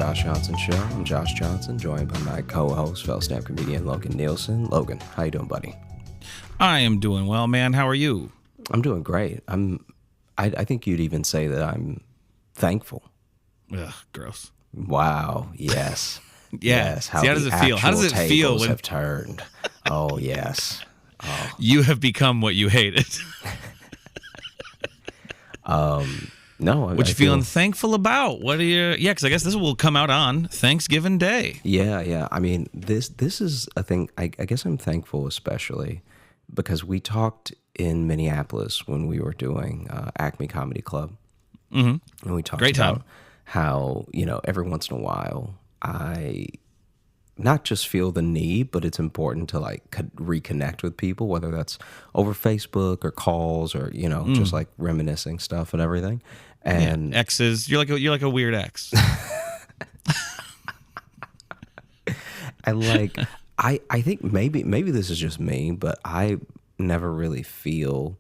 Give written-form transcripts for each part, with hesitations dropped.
Josh Johnson Show. I'm Josh Johnson, joined by my co-host, fellow stand-up comedian Logan Nielsen. Logan, how you doing, buddy? I am doing well, man. How are you? I'm doing great. I think you'd even say that I'm thankful. Ugh, gross. Wow. Yes. Yeah. Yes. See, how does it feel? How does it feel when have turned? Oh, yes. Oh. You have become what you hated? No. What you feeling thankful about? What are you? Yeah, because I guess this will come out on Thanksgiving Day. Yeah. I mean, this is a thing. I guess I'm thankful, especially because we talked in Minneapolis when we were doing Acme Comedy Club, and we talked about how every once in a while I not just feel the need, but it's important to like reconnect with people, whether that's over Facebook or calls or just like reminiscing stuff and everything. And exes, you're like a weird ex. And like I think maybe this is just me, but I never really feel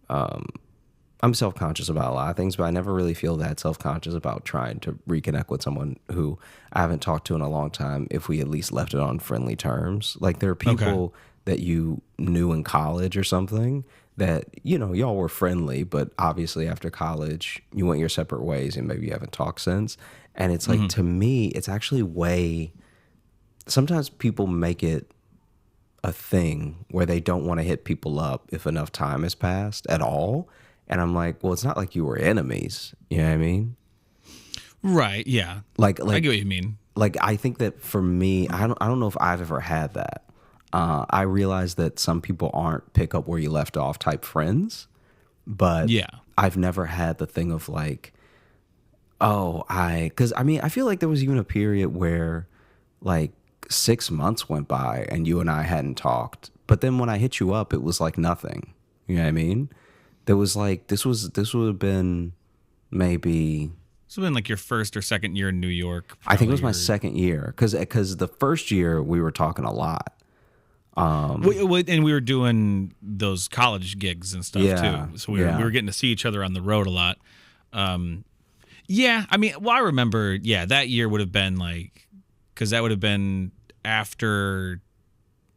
I'm self-conscious about a lot of things, but I never really feel that self-conscious about trying to reconnect with someone who I haven't talked to in a long time if we at least left it on friendly terms. Like there are people that you knew in college or something that, y'all were friendly, but obviously after college you went your separate ways and maybe you haven't talked since. And it's like, to me, it's actually sometimes people make it a thing where they don't want to hit people up if enough time has passed at all. And I'm like, well, it's not like you were enemies. You know what I mean? Right. Yeah. Like I get what you mean. Like, I think that for me, I don't know if I've ever had that. I realize that some people aren't pick up where you left off type friends, but yeah, I've never had the thing of like, because I feel like there was even a period where like 6 months went by and you and I hadn't talked. But then when I hit you up, it was like nothing. You know what I mean? There was like, this would have been maybe... This would have been like your first or second year in New York. I think it was my second year. Because the first year we were talking a lot. And we were doing those college gigs and stuff too. So we were getting to see each other on the road a lot. Yeah, I mean, well, I remember, that year would have been like... Because that would have been after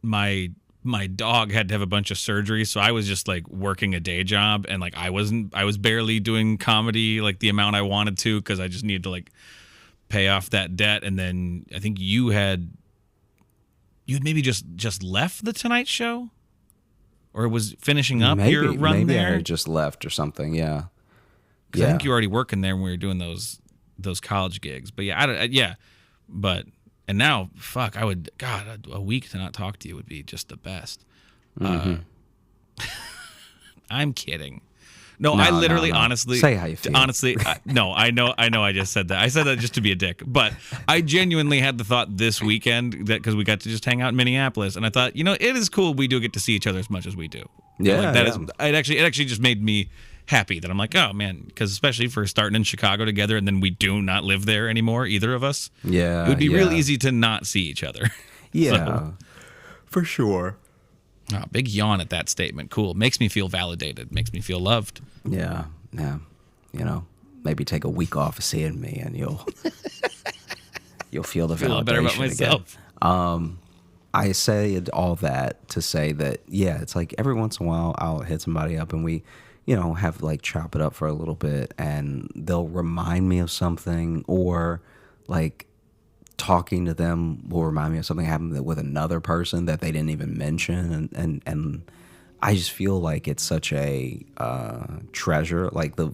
my dog had to have a bunch of surgery, so I was just like working a day job, and like I was barely doing comedy like the amount I wanted to because I just needed to like pay off that debt. And then I think you'd maybe just left the Tonight Show, or was finishing up your run there. Maybe I just left or something. Yeah. I think you were already working there when we were doing those college gigs. But and now, fuck, a week to not talk to you would be just the best. I'm kidding. No, I literally, honestly... Say how you feel. Honestly, I know I just said that. I said that just to be a dick. But I genuinely had the thought this weekend, that because we got to just hang out in Minneapolis, and I thought, it is cool we do get to see each other as much as we do. Yeah. It actually just made me happy that I'm like, oh man, because especially for starting in Chicago together and then we do not live there anymore, either of us. Yeah, it would be real easy to not see each other. Yeah, for sure. Oh, big yawn at that statement. Cool. Makes me feel validated. Makes me feel loved. Yeah. Maybe take a week off of seeing me and you'll feel the validation a little better about myself. Again. I said all that to say that, it's like every once in a while I'll hit somebody up and we have like chop it up for a little bit and they'll remind me of something, or like talking to them will remind me of something happened with another person that they didn't even mention. And I just feel like it's such a treasure. Like this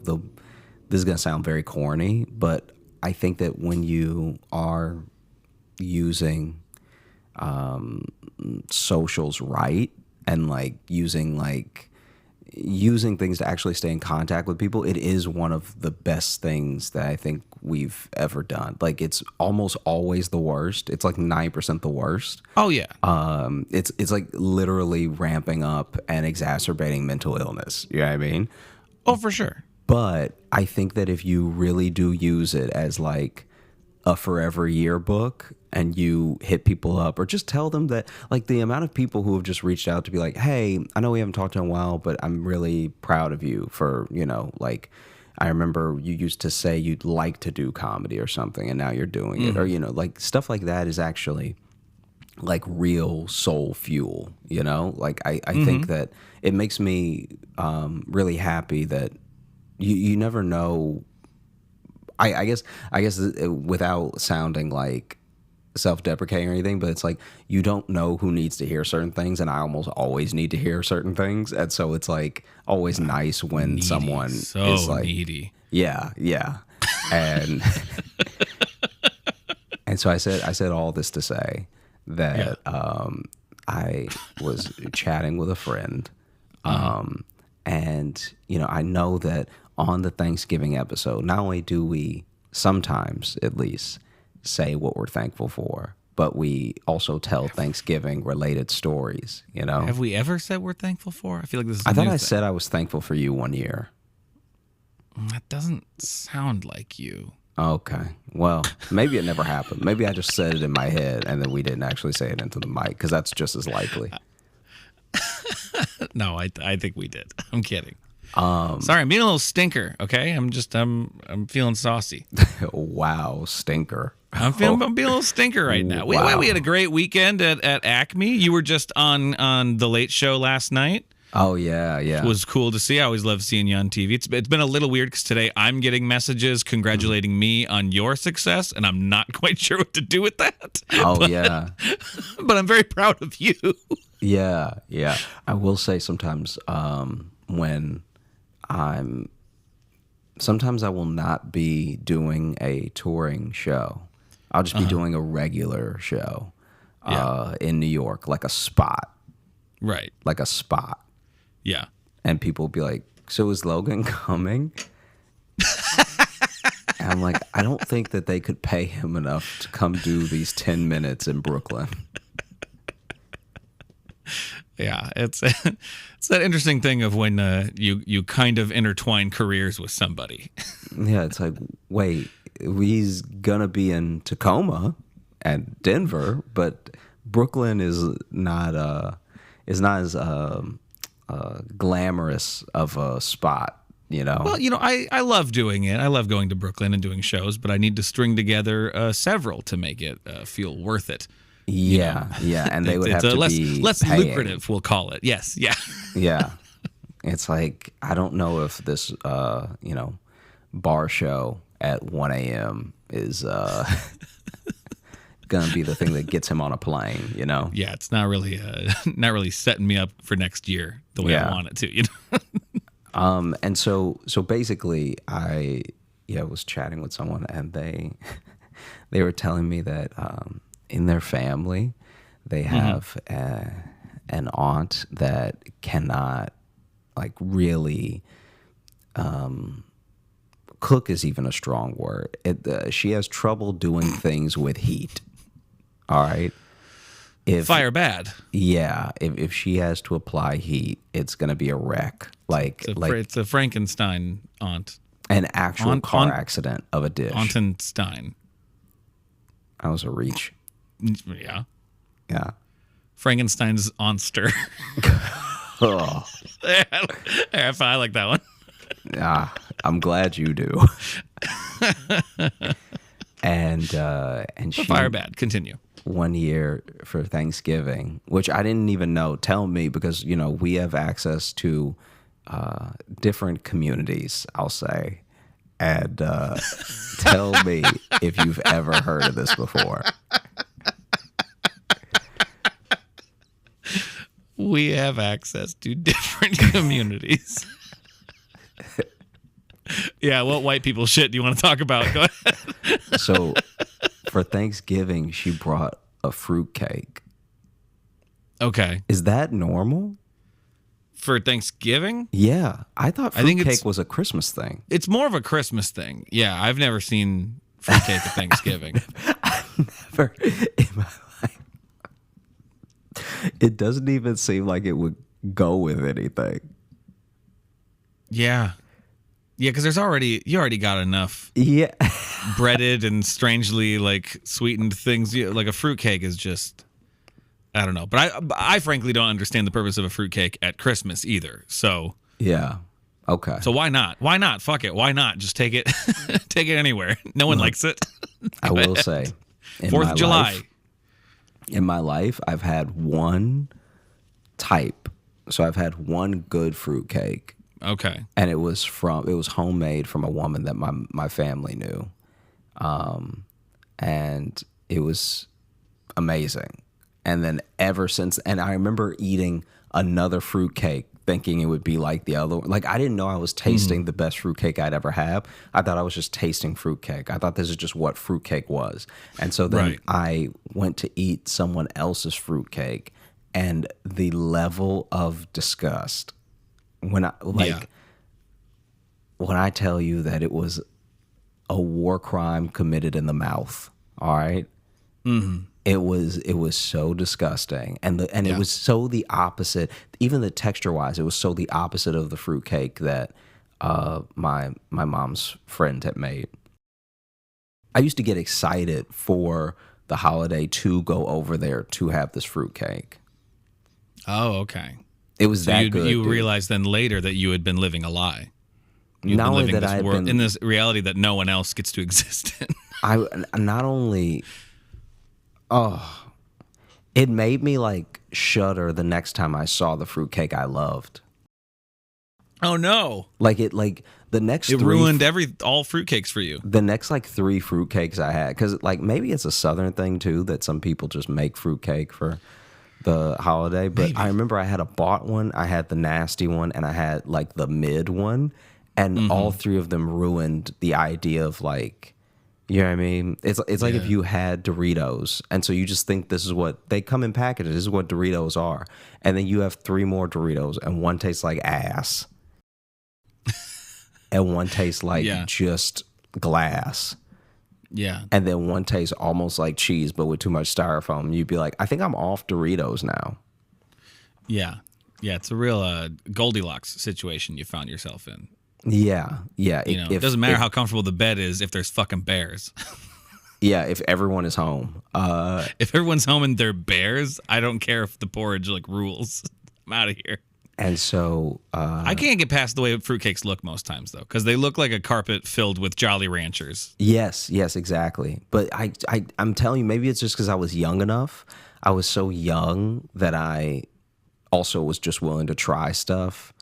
is going to sound very corny, but I think that when you are using socials right and like using things to actually stay in contact with people, it is one of the best things that I think we've ever done. Like it's almost always the worst. It's like 9% the worst. Oh yeah. It's like literally ramping up and exacerbating mental illness. You know what I mean? Oh, for sure. But I think that if you really do use it as like a forever yearbook and you hit people up or just tell them that, like the amount of people who have just reached out to be like, hey, I know we haven't talked in a while, but I'm really proud of you for, like I remember you used to say you'd like to do comedy or something, and now you're doing it, or like stuff like that is actually like real soul fuel. Like I think that it makes me really happy that you never know. I guess without sounding like self-deprecating or anything, but it's like you don't know who needs to hear certain things, and I almost always need to hear certain things, and so it's like always nice when Needy. someone So is like needy. yeah, and and so I said all this to say that I was chatting with a friend, and I know that on the Thanksgiving episode, not only do we sometimes at least say what we're thankful for, but we also tell Thanksgiving related stories, Have we ever said we're thankful for? I feel like this is I thought I said I was thankful for you one year. That doesn't sound like you. Okay. Well, maybe it never happened. Maybe I just said it in my head and then we didn't actually say it into the mic, because that's just as likely. No, I think we did. I'm kidding. Sorry, I'm being a little stinker. Okay, I'm feeling saucy. Wow, stinker. I'm being a little stinker right now. Wow. We had a great weekend at Acme. You were just on the Late Show last night. Oh yeah. It was cool to see. I always love seeing you on TV. It's been a little weird because today I'm getting messages congratulating me on your success, and I'm not quite sure what to do with that. Oh yeah. But I'm very proud of you. Yeah. I will say sometimes sometimes I will not be doing a touring show. I'll just be doing a regular show in New York, like a spot. Right. Like a spot. Yeah. And people will be like, so is Logan coming? And I'm like, I don't think that they could pay him enough to come do these 10 minutes in Brooklyn. Yeah, it's that interesting thing of when you kind of intertwine careers with somebody. Yeah, it's like, wait, he's gonna be in Tacoma and Denver, but Brooklyn is not as glamorous of a spot, Well, I love doing it. I love going to Brooklyn and doing shows, but I need to string together several to make it feel worth it. Yeah, and they would have to be less paying. lucrative, we'll call it. Yes, yeah. Yeah. It's like, I don't know if this, bar show at 1 a.m. is going to be the thing that gets him on a plane, Yeah, it's not really setting me up for next year the way I want it to, And so basically I was chatting with someone, and they were telling me that in their family they have an aunt that cannot like really cook is even a strong word. She has trouble doing things with heat. All right. Fire bad. Yeah, if she has to apply heat, it's gonna be a wreck. It's a Frankenstein aunt. An actual car accident of a dish. Auntenstein. That was a reach. Yeah. Yeah. Frankenstein's Onster. Oh. I like that one. Yeah, I'm glad you do. And she fire bad. Continue. One year for Thanksgiving, which I didn't even know. Tell me, because we have access to different communities, I'll say, and tell me if you've ever heard of this before. We have access to different communities. Yeah, what white people shit do you want to talk about? Go ahead. So for Thanksgiving, she brought a fruitcake. Okay. Is that normal? For Thanksgiving? Yeah. I thought fruitcake was a Christmas thing. It's more of a Christmas thing. Yeah, I've never seen fruitcake at Thanksgiving. Never in my life. It doesn't even seem like it would go with anything. Yeah. Yeah, because you already got enough breaded and strangely like sweetened things. Like a fruitcake is just, I don't know. But I frankly don't understand the purpose of a fruitcake at Christmas either. So yeah, Okay. So why not? Why not? Fuck it. Why not? Just take it. Take it anywhere. No one likes it. I will say, in 4th my of July. life, in my life, I've had one type. So I've had one good fruitcake. Okay. And it was homemade from a woman that my family knew. And it was amazing. And then ever since, and I remember eating another fruitcake thinking it would be like the other one. Like, I didn't know I was tasting the best fruitcake I'd ever had. I thought I was just tasting fruitcake. I thought this is just what fruitcake was. And so then I went to eat someone else's fruitcake, and the level of disgust when I tell you that it was a war crime committed in the mouth, all right? It was so disgusting, and it was so the opposite. Even the texture wise, it was so the opposite of the fruitcake that my mom's friend had made. I used to get excited for the holiday to go over there to have this fruitcake. Oh, okay. It was that good. You realized then later that you had been living a lie. You've not been only living that this in this reality that no one else gets to exist in. I not only. Oh, it made me like shudder the next time I saw the fruitcake I loved. Oh no! The next it ruined all fruitcakes for you. The next like 3 fruitcakes I had, because like maybe it's a Southern thing too that some people just make fruitcake for the holiday. But maybe. I remember I had a bought one, I had the nasty one, and I had like the mid one, and all 3 of them ruined the idea of like. You know what I mean? It's like if you had Doritos, and so you just think this is what they come in packages. This is what Doritos are, and then you have 3 more Doritos, and one tastes like ass, and one tastes like just glass. Yeah, and then one tastes almost like cheese, but with too much styrofoam. You'd be like, I think I'm off Doritos now. Yeah, it's a real Goldilocks situation you found yourself in. Yeah. It doesn't matter how comfortable the bed is if there's fucking bears. Yeah, if everyone is home. If everyone's home and they're bears, I don't care if the porridge like rules. I'm out of here. And so I can't get past the way fruitcakes look most times though, because they look like a carpet filled with Jolly Ranchers. Yes, exactly. But I'm telling you, maybe it's just because I was young enough. I was so young that I also was just willing to try stuff.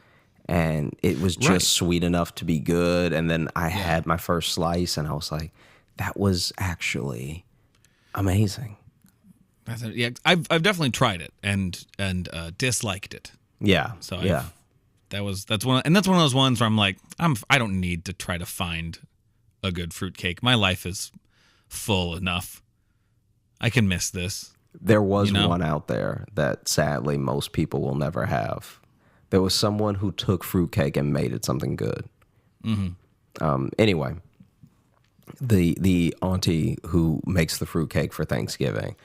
And it was just sweet enough to be good. And then I had my first slice, and I was like, that was actually amazing. I've definitely tried it and disliked it. Yeah. So that's one of those ones where I'm like, I don't need to try to find a good fruitcake. My life is full enough. I can miss this. There was one out there that sadly most people will never have. There was someone who took fruitcake and made it something good. Anyway, the auntie who makes the fruitcake for Thanksgiving,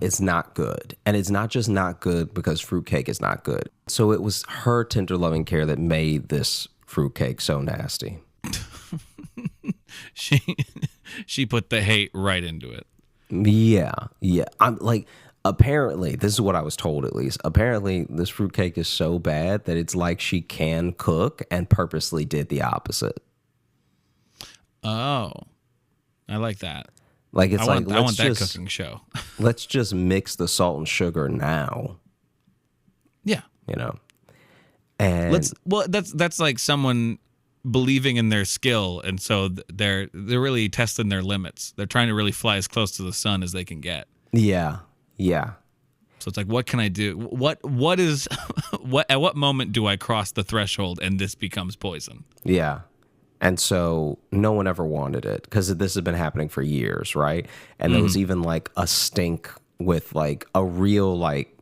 it's not good. And it's not just not good because fruitcake is not good. So it was her tender loving care that made this fruitcake so nasty. She put the hate right into it. Yeah. I'm like, apparently, this is what I was told at least. Apparently, this fruitcake is so bad that it's like she can cook and purposely did the opposite. Oh, I like that. Like I want that cooking show. Let's just mix the salt and sugar now. Yeah, and that's like someone believing in their skill, and so they're really testing their limits. They're trying to really fly as close to the sun as they can get. Yeah. So it's like, what can I do? What is at what moment do I cross the threshold and this becomes poison? Yeah. And so no one ever wanted it because this has been happening for years, right? And there was even like a stink with like a real like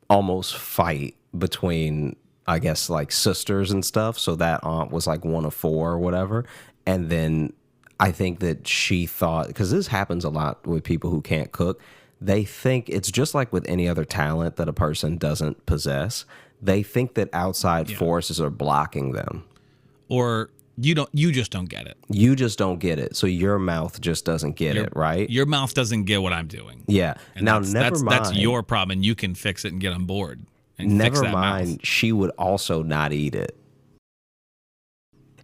almost fight between, I guess, like sisters and stuff. So that aunt was like one of 4 or whatever. And then I think that she thought, because this happens a lot with people who can't cook, they think it's just like with any other talent that a person doesn't possess. They think that outside forces are blocking them. Or you just don't get it. You just don't get it. So your mouth just doesn't get it, right? Your mouth doesn't get what I'm doing. Yeah. And now, that's your problem, and you can fix it and get on board. And never fix that mind, mouth. She would also not eat it.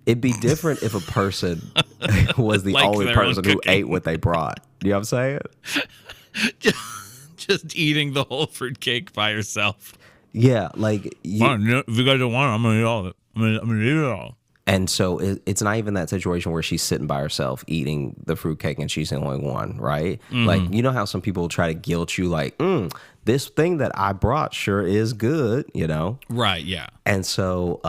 It'd be different if a person was the Like only their own person who cooking. ate what they brought. You know what I'm saying? Just eating the whole fruitcake by yourself. Yeah, like Fine, if you guys don't want it, I'm gonna eat all of it. I'm gonna eat it all. and so it's not even that situation where she's sitting by herself eating the fruitcake and she's the only one, right? Like, you know how some people try to guilt you, like, this thing that I brought sure is good, you know? Right, yeah. And so,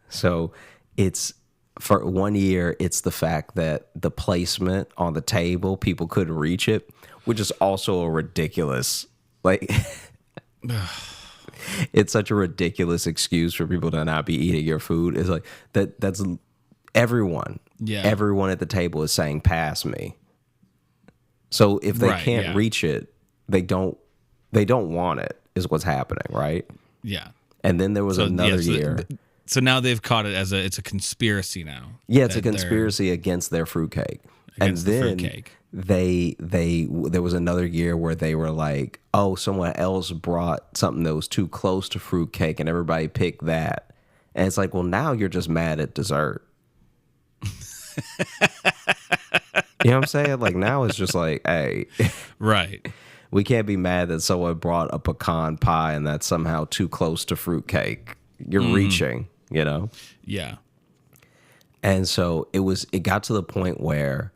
so it's for 1 year, it's the fact that the placement on the table, people couldn't reach it, which is also a ridiculous, like, it's such a ridiculous excuse for people to not be eating your food. It's like that's everyone. Yeah. Everyone at the table is saying pass me. So if they Right, can't yeah. reach it, they don't want it is what's happening, right? Yeah. And then there was another year. So now they've caught it as it's a conspiracy now. Yeah, it's a that they're conspiracy against their fruitcake. against And the then fruitcake. there was another year where they were like, oh, someone else brought something that was too close to fruitcake and everybody picked that. And it's like, well, now you're just mad at dessert. You know what I'm saying? Like now it's just like, hey, Right. we can't be mad that someone brought a pecan pie and that's somehow too close to fruitcake. You're reaching, you know? Yeah. And so it got to the point where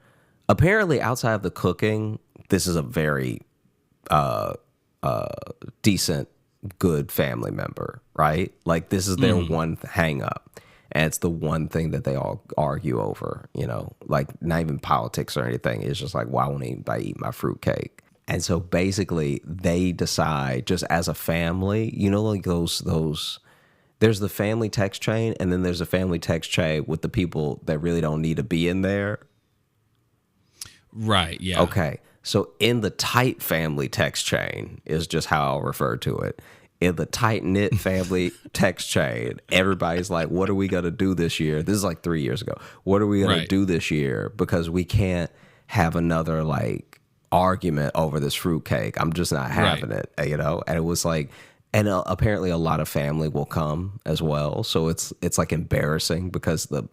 apparently outside of the cooking, this is a very decent, good family member, right? Like this is their one hang up. And it's the one thing that they all argue over, you know, like not even politics or anything. It's just like, why won't anybody eat my fruitcake? And so basically they decide just as a family, you know, like those there's the family text chain and then there's a family text chain with the people that really don't need to be in there. Right. Yeah. Okay. So in the tight family text chain is just how I'll refer to it. In the tight knit family text chain, everybody's like, what are we going to do this year? This is like 3 years ago. What are we going to do this year? Because we can't have another like argument over this fruitcake. I'm just not having it, you know? And it was like, and apparently a lot of family will come as well. So it's like embarrassing because the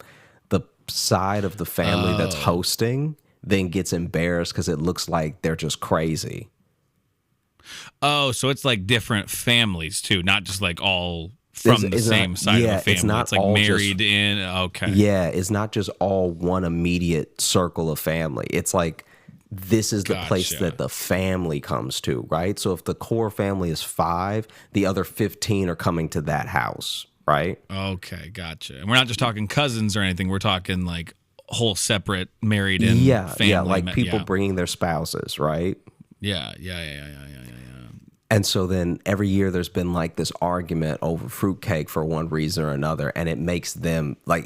side of the family that's hosting then gets embarrassed because it looks like they're just crazy. Oh, so it's like different families too, not just like all from the same side of the family. It's not it's like all married in. Okay. Yeah, it's not just all one immediate circle of family. It's like this is the place Gotcha. that the family comes to, right? So if the core family is 5, the other 15 are coming to that house, right? Okay, gotcha. And we're not just talking cousins or anything. We're talking like whole separate married in family. Yeah, like people bringing their spouses, right? Yeah. And so then every year there's been like this argument over fruitcake for one reason or another, and it makes them like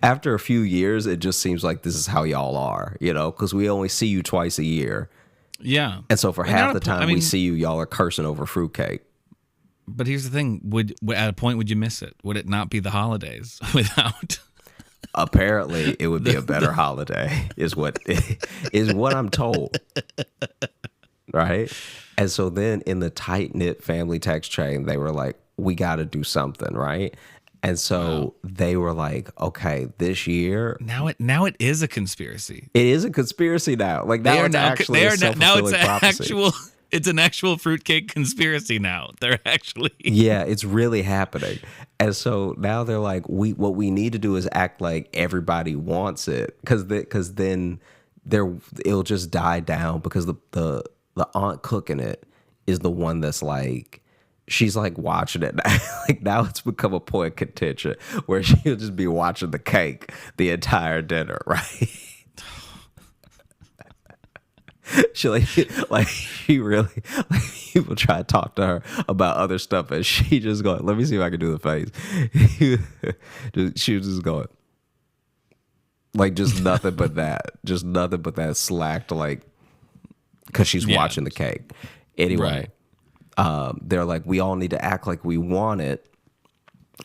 after a few years, it just seems like this is how y'all are, you know, because we only see you twice a year. Yeah. And so for But half not the a po- time I mean- we see you, y'all are cursing over fruitcake. But here's the thing: would at a point would you miss it? Would it not be the holidays without? Apparently, it would be a better holiday, is what I'm told. Right? And so then in the tight-knit family text chain, they were like, we got to do something, right? And so they were like, okay, this year. Now it is a conspiracy. It is a conspiracy now. Like now it's actually a self-fulfilling prophecy. It's an actual fruitcake conspiracy now. They're actually Yeah, it's really happening. And so now they're like, what we need to do is act like everybody wants it, because then it'll just die down, because the aunt cooking it is the one that's like, she's like watching it now. Like now it's become a point of contention where she'll just be watching the cake the entire dinner, right? She she really, like, people try to talk to her about other stuff and she just going, let me see if I can do the face. She was just going like just nothing but that slacked, like, because she's watching the cake anyway. They're like, we all need to act like we want it,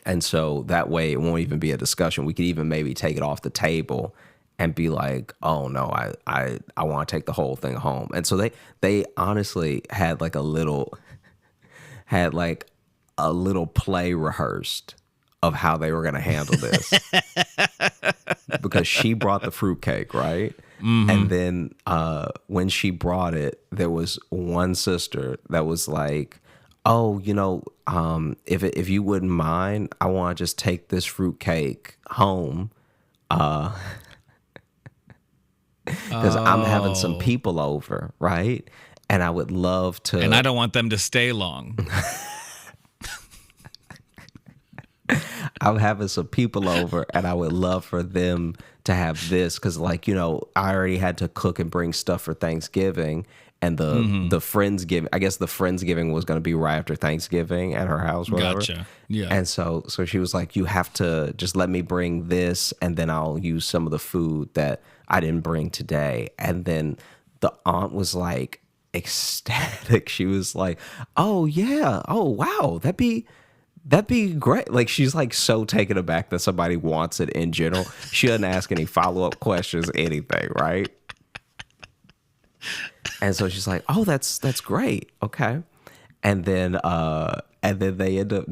and so that way it won't even be a discussion. We could even maybe take it off the table and be like, oh no, I want to take the whole thing home. And so they honestly had like a little play rehearsed of how they were going to handle this because she brought the fruitcake, right? And then when she brought it, there was one sister that was like, oh, if you wouldn't mind, I want to just take this fruitcake home because I'm having some people over, right? And I would love to. And I don't want them to stay long. I'm having some people over, and I would love for them to have this because, I already had to cook and bring stuff for Thanksgiving, and the Friendsgiving. I guess the Friendsgiving was going to be right after Thanksgiving at her house, whatever. Gotcha. Yeah. And so she was like, "You have to just let me bring this, and then I'll use some of the food that I didn't bring today." And then the aunt was like ecstatic. She was like, "Oh yeah, oh wow, that'd be great." Like, she's like so taken aback that somebody wants it in general. She doesn't ask any follow-up questions, anything, right? And so she's like, "Oh, that's great. Okay." And then they end up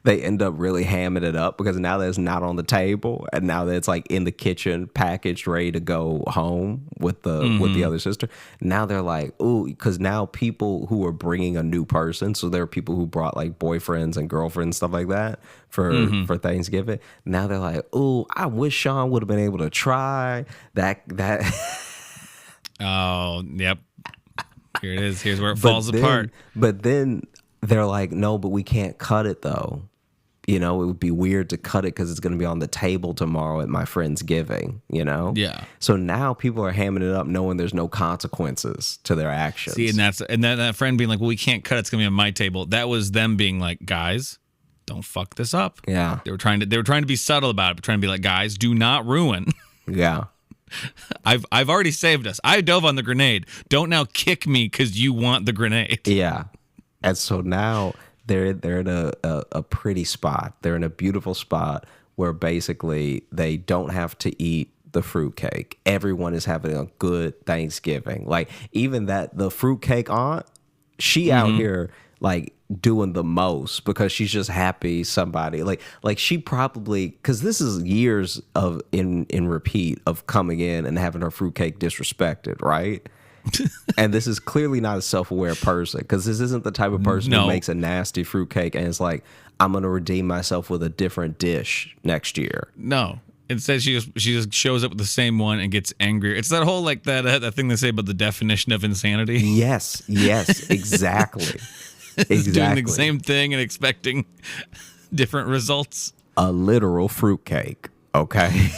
they end up really hamming it up because now that it's not on the table and now that it's like in the kitchen, packaged, ready to go home with the other sister. Now they're like, ooh, because now people who are bringing a new person, so there are people who brought like boyfriends and girlfriends, stuff like that for Thanksgiving. Now they're like, ooh, I wish Sean would have been able to try that. Oh, yep. Here it is. Here's where it falls apart. But then they're like, no, but we can't cut it though. It would be weird to cut it because it's going to be on the table tomorrow at my Friendsgiving, Yeah. So now people are hamming it up knowing there's no consequences to their actions. See, and that friend being like, well, we can't cut it. It's going to be on my table. That was them being like, guys, don't fuck this up. Yeah. They were trying to be subtle about it, but trying to be like, guys, do not ruin. Yeah. I've already saved us. I dove on the grenade. Don't now kick me because you want the grenade. Yeah. And so now they're in a pretty spot. They're in a beautiful spot where basically they don't have to eat the fruitcake. Everyone is having a good Thanksgiving. Like, even the fruitcake aunt, she out here like doing the most because she's just happy somebody like she probably, because this is years of in repeat of coming in and having her fruitcake disrespected, right? And this is clearly not a self-aware person because this isn't the type of person who makes a nasty fruitcake and is like, I'm going to redeem myself with a different dish next year. No. Instead, she just shows up with the same one and gets angrier. It's that whole like that thing they say about the definition of insanity. Yes, exactly. Doing the same thing and expecting different results. A literal fruitcake, okay?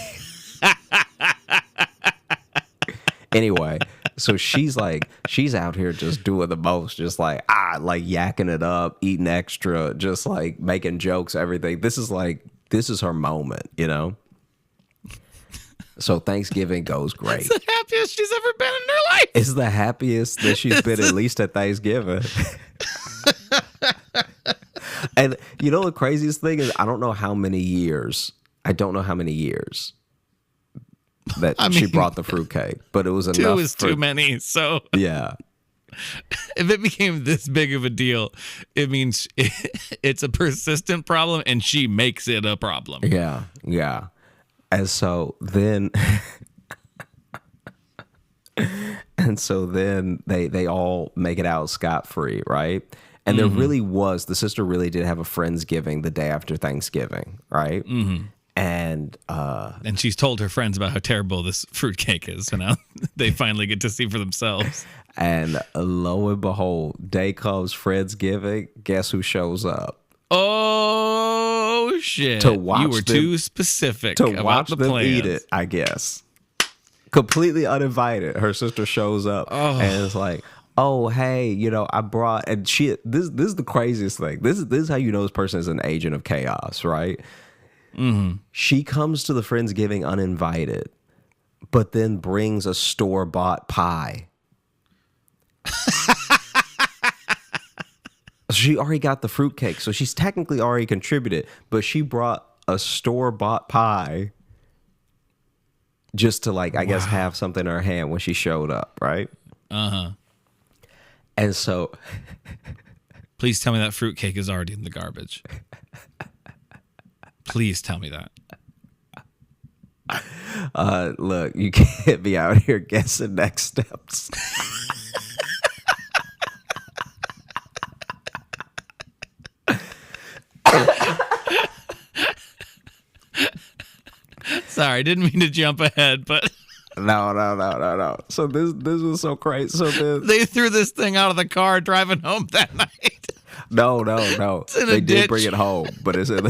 Anyway, so she's out here just doing the most, just like yakking it up, eating extra, just like making jokes, everything. This is her moment, So Thanksgiving goes great. It's the happiest she's ever been in her life. It's the happiest that she's been at least at Thanksgiving. And the craziest thing is I don't know how many years that she brought the fruitcake, but it was enough. Two is too many, so yeah. If it became this big of a deal, it means it's a persistent problem and she makes it a problem. Yeah. And so then they all make it out scot-free, right? And there really was, the sister really did have a Friendsgiving the day after Thanksgiving, right? Mm-hmm. And she's told her friends about how terrible this fruitcake is, so now they finally get to see for themselves. And lo and behold, day comes Friendsgiving. Guess who shows up? Oh shit! To watch you were too specific to about watch the them plans. eat it, I guess. Completely uninvited. Her sister shows up and it's like, oh hey, I brought, and she. This is the craziest thing. This is how you know this person is an agent of chaos, right? Mm-hmm. She comes to the Friendsgiving uninvited, but then brings a store-bought pie. She already got the fruitcake, so she's technically already contributed, but she brought a store-bought pie just to, I guess, have something in her hand when she showed up, right? Uh-huh. And so Please tell me that fruitcake is already in the garbage. Please tell me that. Look, you can't be out here guessing next steps. Sorry, I didn't mean to jump ahead, but No. So this was so crazy. So they threw this thing out of the car driving home that night. No. in a They did ditch. bring it home, but it's in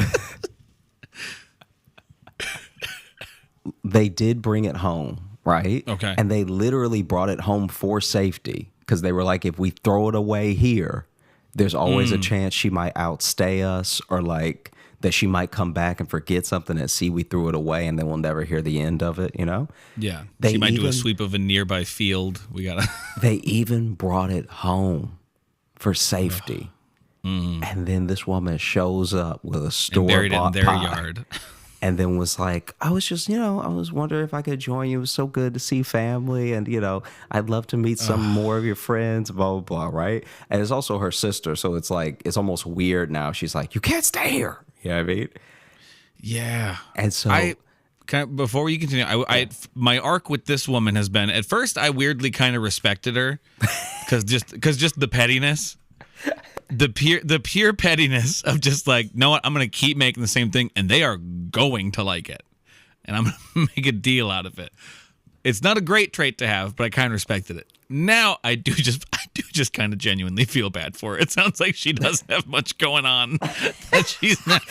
They did bring it home, right? Okay. And they literally brought it home for safety because they were like, if we throw it away here, there's always a chance she might outstay us, or like that she might come back and forget something and see we threw it away, and then we'll never hear the end of it, you know? Yeah. They She might do even- a sweep of a nearby field. We got to. They even brought it home for safety. And then this woman shows up with a store Buried it in bought their pie, yard. and then was like, I was just, I was wondering if I could join you. It was so good to see family, and I'd love to meet some more of your friends, blah blah blah, right? And it's also her sister, so it's like it's almost weird now. She's like, you can't stay here. You know what I mean? Yeah. And so Before you continue, my arc with this woman has been, at first I weirdly kind of respected her because just the pettiness. The pure pettiness of just like, know what, I'm going to keep making the same thing and they are going to like it. And I'm going to make a deal out of it. It's not a great trait to have, but I kind of respected it. Now I do just kind of genuinely feel bad for her. It sounds like she doesn't have much going on. That she's not.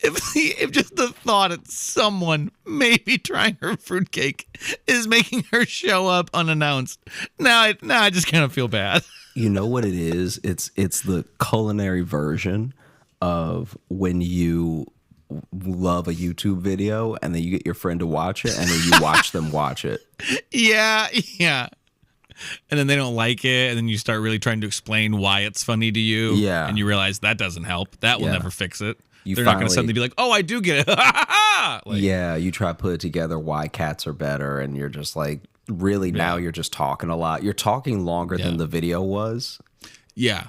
If just the thought that someone maybe trying her fruitcake is making her show up unannounced, now I just kind of feel bad. you know what it is? It's the culinary version of when you love a YouTube video and then you get your friend to watch it and then you watch them watch it. Yeah. And then they don't like it, and then you start really trying to explain why it's funny to you. Yeah. And you realize that doesn't help. That will Yeah. never fix it. You They're not going to finally- suddenly be like, oh, I do get it. Like, Yeah, you try to put it together why cats are better, and you're just like, really, now you're just talking a lot. You're talking longer than the video was. Yeah.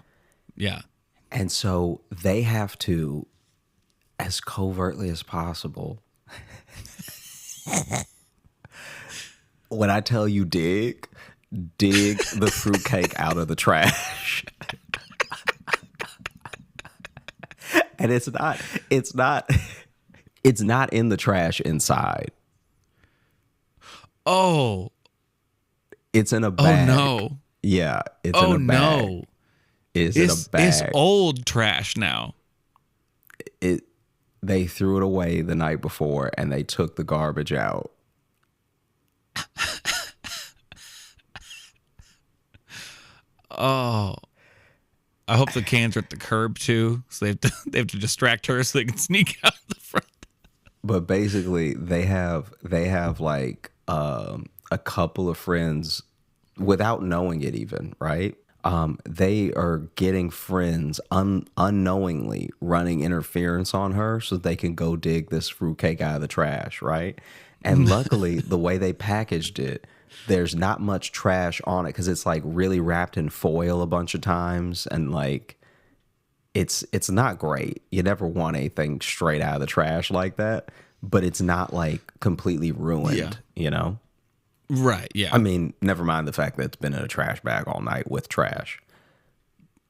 And so they have to, as covertly as possible, when I tell you dig the fruitcake out of the trash. And it's not in the trash inside. Oh. It's in a bag. Oh, no. Yeah, it's Oh, in a bag. no. It's in a bag. It's old trash now. They threw it away the night before and they took the garbage out. Oh. I hope the cans are at the curb too, so they have to distract her so they can sneak out the front. But basically, they have like a couple of friends without knowing it even, right? They are getting friends unknowingly running interference on her so they can go dig this fruitcake out of the trash, right? And luckily, the way they packaged it, there's not much trash on it because it's like really wrapped in foil a bunch of times, and like it's not great. You never want anything straight out of the trash like that, but it's not like completely ruined, you know? Right, yeah. I mean, never mind the fact that it's been in a trash bag all night with trash.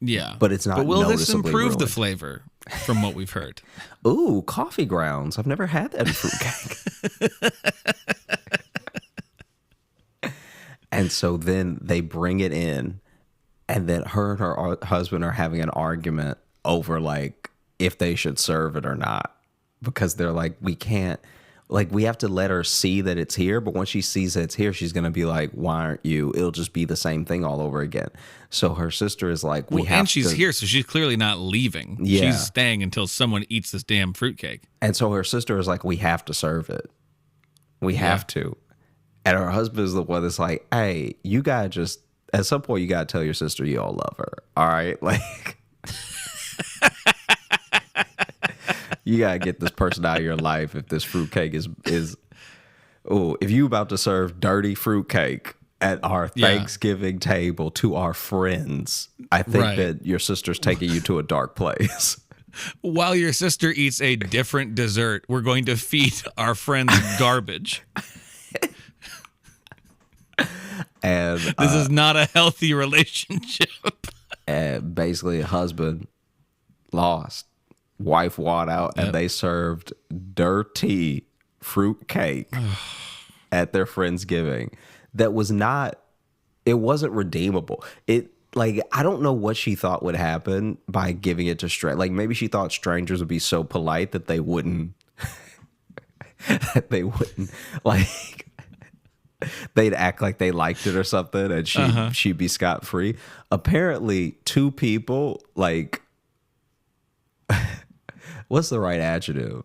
Yeah. But it's not But will this noticeably improve the ruined. flavor from what we've heard? Ooh, coffee grounds. I've never had that in fruitcake. And so then they bring it in, and then her and her husband are having an argument over like if they should serve it or not, because they're like, we can't, like, we have to let her see that it's here, but once she sees that it's here, she's gonna be like, why aren't you? It'll just be the same thing all over again. So her sister is like, And she's here, so she's clearly not leaving. Yeah. She's staying until someone eats this damn fruitcake. And so her sister is like, we have to serve it. We have to. And her husband is the one that's like, hey, you gotta just, at some point, you gotta tell your sister you all love her. All right? Like, you gotta get this person out of your life if this fruitcake is Oh, if you about to serve dirty fruitcake at our Thanksgiving table to our friends, I think that your sister's taking you to a dark place. While your sister eats a different dessert, we're going to feed our friends garbage. And this is not a healthy relationship. And basically, a husband lost, wife walked out, and they served dirty fruitcake at their Friendsgiving. That was not. It wasn't redeemable. I don't know what she thought would happen by giving it to strangers. Like, maybe she thought strangers would be so polite that they wouldn't, like, they'd act like they liked it or something, and she'd be scot-free. Apparently, two people, like, what's the right adjective?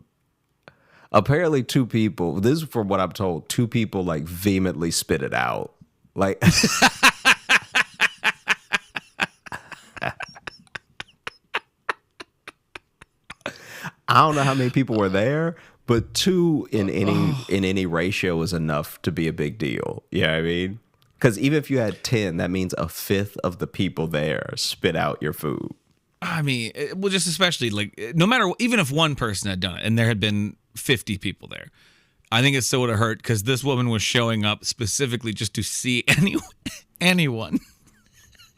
Apparently, two people, this is from what I'm told, two people, like, vehemently spit it out. Like... I don't know how many people were there, but two in any ratio is enough to be a big deal. You know what I mean? Because even if you had 10, that means a fifth of the people there spit out your food. I mean, well, just especially like no matter, even if one person had done it and there had been 50 people there, I think it still would have hurt because this woman was showing up specifically just to see anyone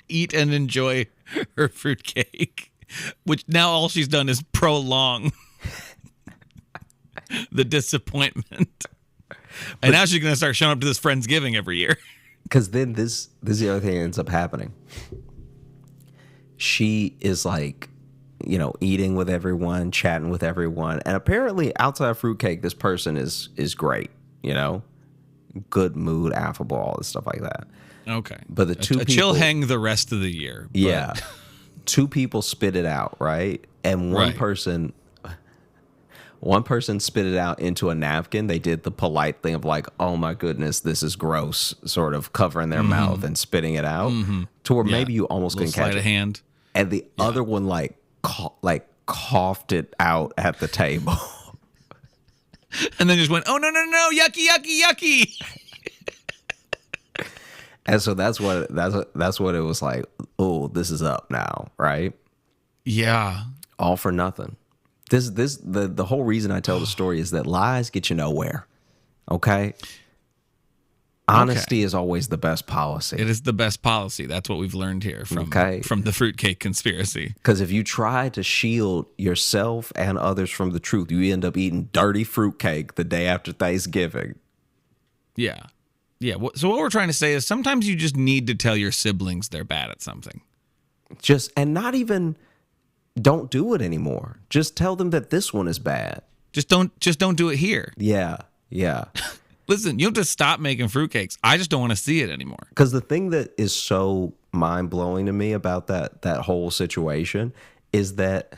eat and enjoy her fruitcake. Which now all she's done is prolong the disappointment. And now she's going to start showing up to this Friendsgiving every year. Because then this is the other thing that ends up happening. She is like, eating with everyone, chatting with everyone. And apparently outside of fruitcake, this person is great, good mood, affable, all this stuff like that. Okay. But the two people... chill hang the rest of the year. But. Yeah. Two people spit it out, right? And one person spit it out into a napkin. They did the polite thing of like, oh my goodness, this is gross, sort of covering their mouth and spitting it out to where maybe you almost couldn't catch it. Hand. And the other one coughed it out at the table. And then just went, oh, no, yucky, yucky, yucky. And so that's what it was like. Oh, this is up now, right? Yeah. All for nothing. The whole reason I tell the story is that lies get you nowhere. Okay? Honesty is always the best policy. It is the best policy. That's what we've learned here from the fruitcake conspiracy. Because if you try to shield yourself and others from the truth, you end up eating dirty fruitcake the day after Thanksgiving. Yeah. Yeah. So what we're trying to say is sometimes you just need to tell your siblings they're bad at something. Don't do it anymore. Just tell them that this one is bad. Just don't do it here. Yeah. Yeah. Listen, you have to stop making fruitcakes. I just don't want to see it anymore. Because the thing that is so mind-blowing to me about that whole situation is that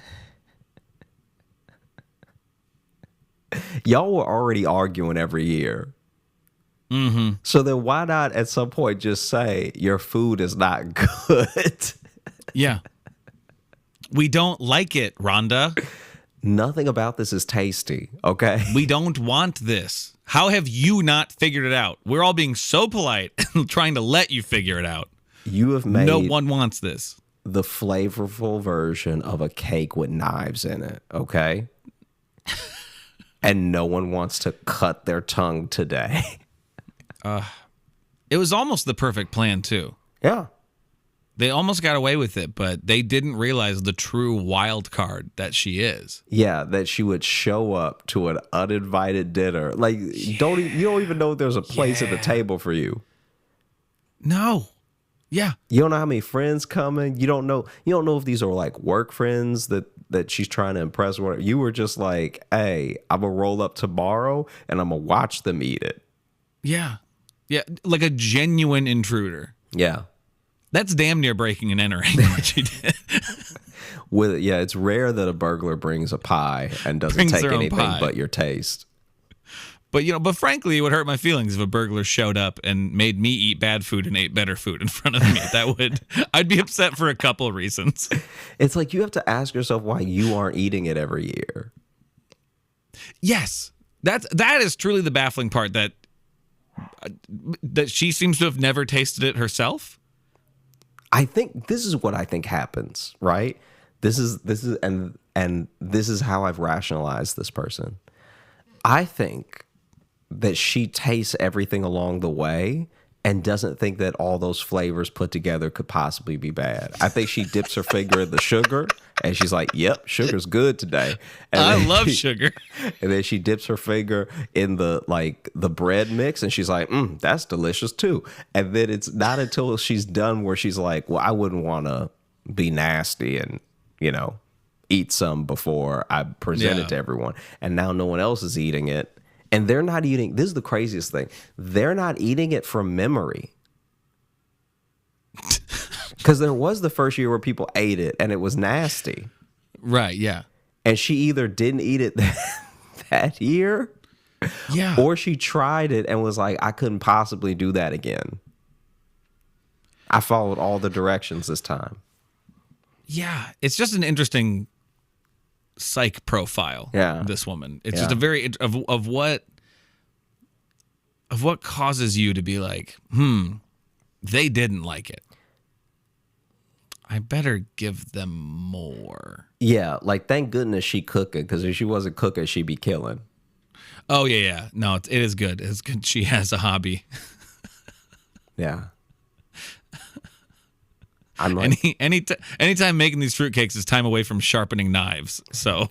y'all were already arguing every year. Mm-hmm. So then why not at some point just say your food is not good? Yeah. We don't like it, Rhonda. Nothing about this is tasty, okay? We don't want this. How have you not figured it out? We're all being so polite and trying to let you figure it out. You have made no one wants this. The flavorful version of a cake with knives in it, okay? And no one wants to cut their tongue today. It was almost the perfect plan, too. Yeah. They almost got away with it, but they didn't realize the true wild card that she is. Yeah, that she would show up to an uninvited dinner. Like, you don't even know there's a place at the table for you. No. Yeah. You don't know how many friends coming. You don't know if these are like work friends that she's trying to impress. Or you were just like, hey, I'm going to roll up tomorrow and I'm going to watch them eat it. Yeah. Yeah, like a genuine intruder. Yeah. That's damn near breaking and entering what she did. It's rare that a burglar brings a pie and doesn't take anything but your taste. But frankly, it would hurt my feelings if a burglar showed up and made me eat bad food and ate better food in front of me. I'd be upset for a couple of reasons. It's like you have to ask yourself why you aren't eating it every year. Yes. That is truly the baffling part, that that she seems to have never tasted it herself. I think this is what I think happens, right? This is and this is how I've rationalized this person. I think that she tastes everything along the way and doesn't think that all those flavors put together could possibly be bad. I think she dips her finger in the sugar and she's like, "Yep, sugar's good today." And I love sugar. And then she dips her finger in the bread mix and she's like, "That's delicious too." And then it's not until she's done where she's like, "Well, I wouldn't want to be nasty and, eat some before I present it to everyone." And now no one else is eating it. And they're not eating, this is the craziest thing, they're not eating it from memory. Because there was the first year where people ate it and it was nasty. Right, yeah. And she either didn't eat it that year, or she tried it and was like, I couldn't possibly do that again. I followed all the directions this time. Yeah, it's just an interesting psych profile. Yeah, this woman. It's just a very of what causes you to be like, they didn't like it. I better give them more. Yeah, like thank goodness she cooking, because if she wasn't cooking, she'd be killing. Oh yeah. No, it is good. It's good. She has a hobby. Yeah. I'm like, anytime making these fruitcakes is time away from sharpening knives. So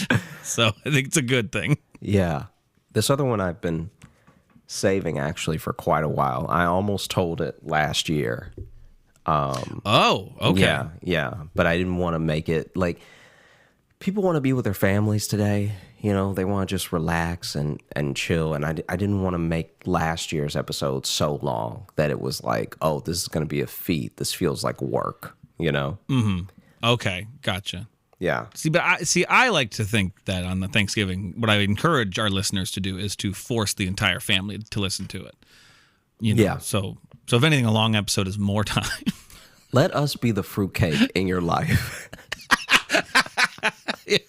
I think it's a good thing. Yeah. This other one I've been saving actually for quite a while. I almost told it last year. Oh, okay. Yeah. But I didn't want to make it like, people want to be with their families today. They want to just relax and chill. And I didn't want to make last year's episode so long that it was like, oh, this is going to be a feat. This feels like work, Mm-hmm. Okay, gotcha. Yeah. I like to think that on the Thanksgiving, what I encourage our listeners to do is to force the entire family to listen to it. Yeah. So if anything, a long episode is more time. Let us be the fruitcake in your life.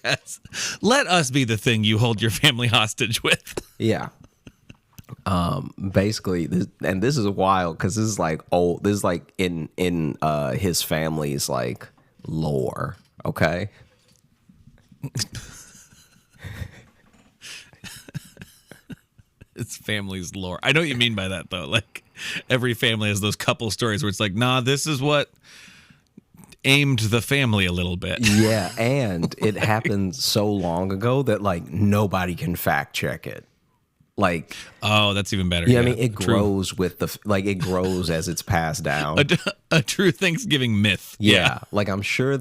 Yes. Let us be the thing you hold your family hostage with. Yeah. Basically, this is wild because this is like old. This is like in his family's like lore. Okay. It's family's lore. I know what you mean by that though. Like every family has those couple stories where it's like, nah, this is what aimed the family a little bit. Yeah, and it happened so long ago that like nobody can fact check it. Like, oh, that's even better. Yeah, I mean, it grows with it grows as it's passed down. A true Thanksgiving myth. Yeah, like I'm sure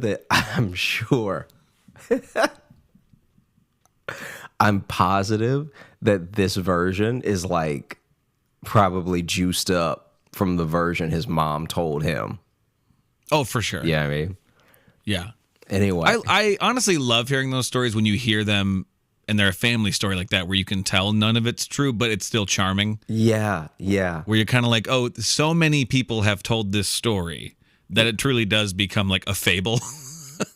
I'm positive that this version is like probably juiced up from the version his mom told him. Oh, for sure. Yeah, I mean, yeah. Anyway, I honestly love hearing those stories when you hear them and they're a family story like that, where you can tell none of it's true, but it's still charming. Yeah. Where you're kind of like, oh, so many people have told this story that it truly does become like a fable.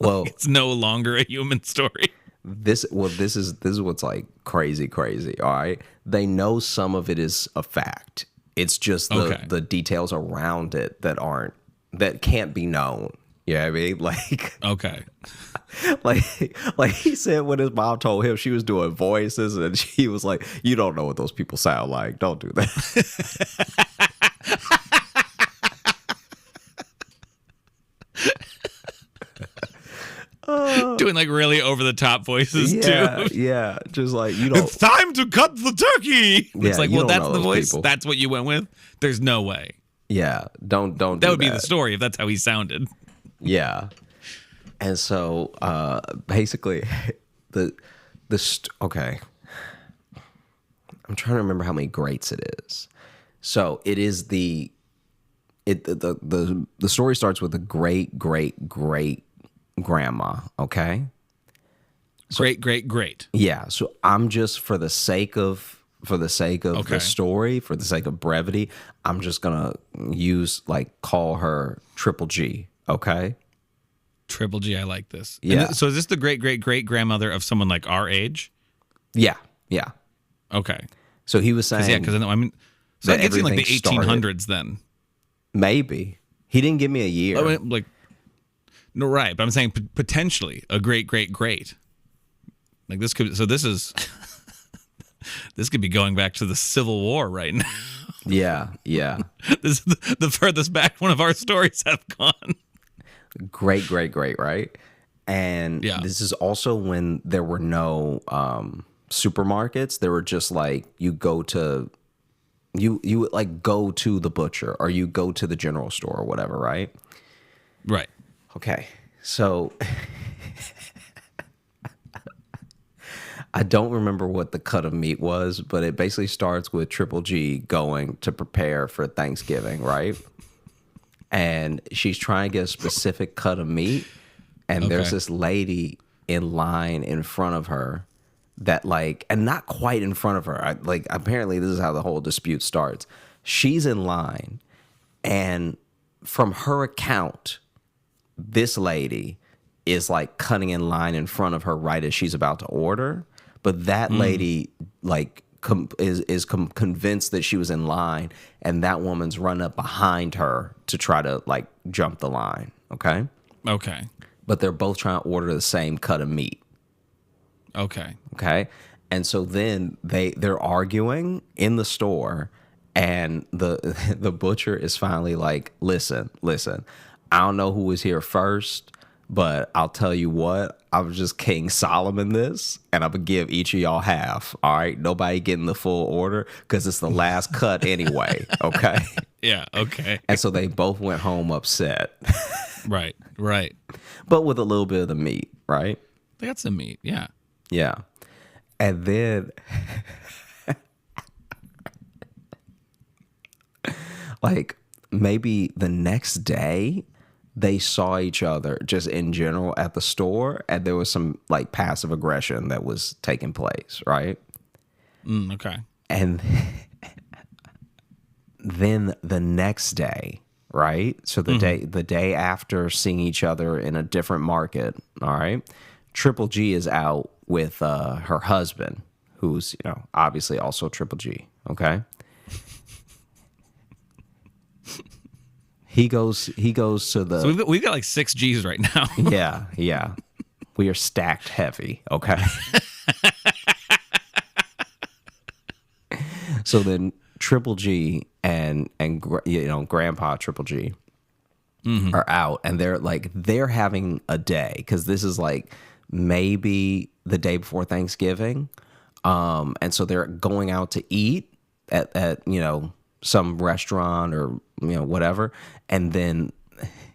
Well, it's no longer a human story. This is what's like crazy. All right, they know some of it is a fact. It's just the details around it that can't be known. You know what I mean? Like, okay. like he said when his mom told him she was doing voices and she was like, you don't know what those people sound like. Don't do that. Doing like really over the top voices too. Yeah. Just like, it's time to cut the turkey. Yeah, it's like, well, that's the voice. People. That's what you went with. There's no way. Yeah. Don't do that. That would be the story if that's how he sounded. Yeah. And so basically okay. I'm trying to remember how many greats it is. So it is the story starts with a great grandma, okay? So, great. Yeah. So I'm just for the sake of the story, for the sake of brevity, I'm just gonna call her Triple G, okay? Triple G, I like this. Yeah. So is this the great grandmother of someone like our age? Yeah. Okay. So he was saying, because I mean, so that gets you in like the everything 1800s then. maybe he didn't give me a year. I mean, like, no, right? But I'm saying potentially a great. Like this could. So this is this could be going back to the Civil War right now. Yeah. This is the furthest back one of our stories have gone. Great, right? And this is also when there were no supermarkets. There were just like you would like go to the butcher or you go to the general store or whatever, right? Right. Okay. So I don't remember what the cut of meat was, but it basically starts with Triple G going to prepare for Thanksgiving, right? And she's trying to get a specific cut of meat, and there's this lady in line in front of her that like, and not quite in front of her. Like apparently this is how the whole dispute starts. She's in line, and from her account, this lady is like cutting in line in front of her right as she's about to order. But that lady like is convinced that she was in line, and that woman's run up behind her to try to like jump the line. Okay. But they're both trying to order the same cut of meat. Okay. And so then they're arguing in the store, and the butcher is finally like, listen, I don't know who was here first, but I'll tell you what, I was just King Solomon this, and I'm going to give each of y'all half. All right. Nobody getting the full order because it's the last cut anyway. Okay. Yeah. Okay. And so they both went home upset. Right. But with a little bit of the meat, right? They got some meat. Yeah. Yeah. And then like maybe the next day they saw each other just in general at the store, and there was some like passive aggression that was taking place, right? Okay. And then the next day, right? So the day after seeing each other in a different market, all right? Triple G is out with her husband, who's, obviously also Triple G, okay? He goes to the... So we've got like 6 G's right now. Yeah. We are stacked heavy, okay? So then Triple G and Grandpa Triple G are out, and they're having a day, because this is like maybe the day before Thanksgiving, and so they're going out to eat at some restaurant or whatever, and then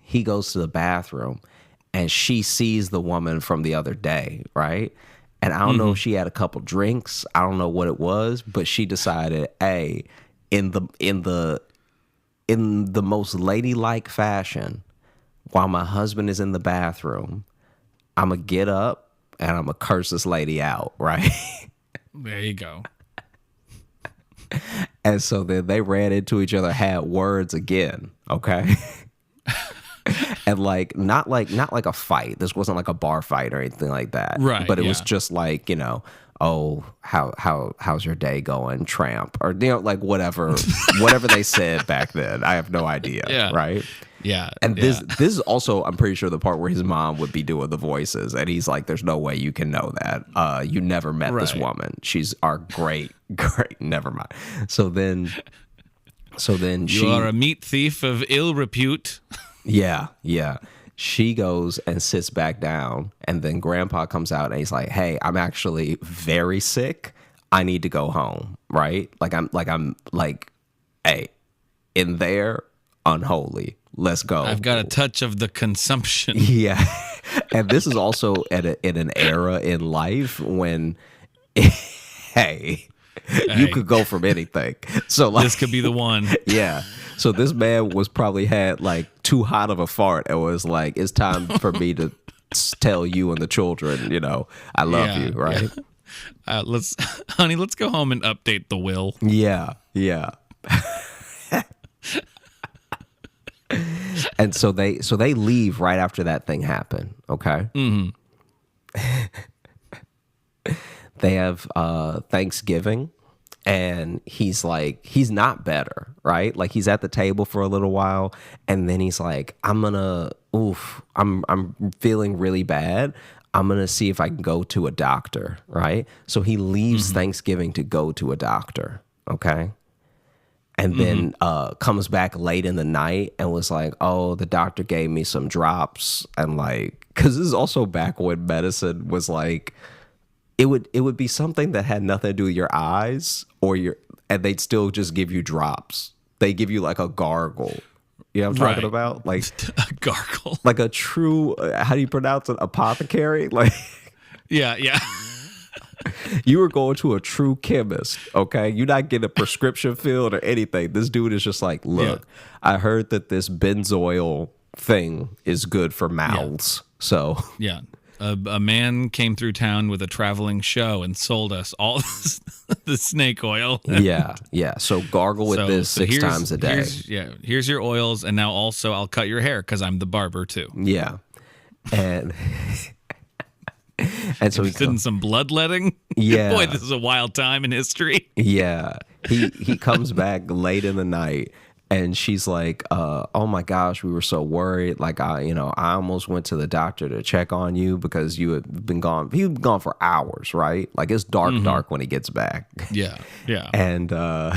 he goes to the bathroom, and she sees the woman from the other day, right? And I don't know if she had a couple drinks, I don't know what it was, but she decided, hey, in the most ladylike fashion, while my husband is in the bathroom, I'm gonna get up and I'm gonna curse this lady out, right? There you go. And so then they ran into each other, had words again, okay? And not like a fight. This wasn't like a bar fight or anything like that. Right. But it was just like, oh, how's your day going, tramp? Or like whatever they said back then. I have no idea. Yeah. Right? Yeah. And this is also, I'm pretty sure, the part where his mom would be doing the voices, and he's like, there's no way you can know that. You never met this woman. She's our great, never mind. So then you are a meat thief of ill repute. Yeah. She goes and sits back down, and then Grandpa comes out and he's like, hey, I'm actually very sick. I need to go home, right? I'm like, hey, in there, unholy. Let's go. I've got a touch of the consumption. Yeah. And this is also in an era in life when, hey, you could go from anything. So this could be the one. Yeah. So this man was probably had like too hot of a fart and was like, it's time for me to tell you and the children, I love you, right? Yeah. Let's go home and update the will. Yeah. And so they leave right after that thing happened, okay? Mm-hmm. They have Thanksgiving, and he's like, he's not better, right? Like he's at the table for a little while, and then he's like, I'm feeling really bad. I'm gonna see if I can go to a doctor, right? So he leaves Thanksgiving to go to a doctor, okay? And then comes back late in the night and was like, oh, the doctor gave me some drops. And like, because this is also back when medicine was like, it would be something that had nothing to do with your eyes and they'd still just give you drops. They give you like a gargle. You know what I'm talking about? Like a gargle. Like a true, how do you pronounce it? Apothecary? Like, yeah. you were going to a true chemist, okay? You're not getting a prescription filled or anything. This dude is just like, look, I heard that this benzoyl thing is good for mouths. So yeah, a man came through town with a traveling show and sold us all the snake oil. yeah. So gargle with this 6 times a day. Here's your oils, and now also I'll cut your hair because I'm the barber too. Yeah, and. And so interested in some bloodletting. Yeah, boy, this is a wild time in history. Yeah, he comes back late in the night, and she's like, "Oh my gosh, we were so worried. Like I almost went to the doctor to check on you because you had been gone. He'd been gone for hours, right? Like it's dark when he gets back. Yeah. And and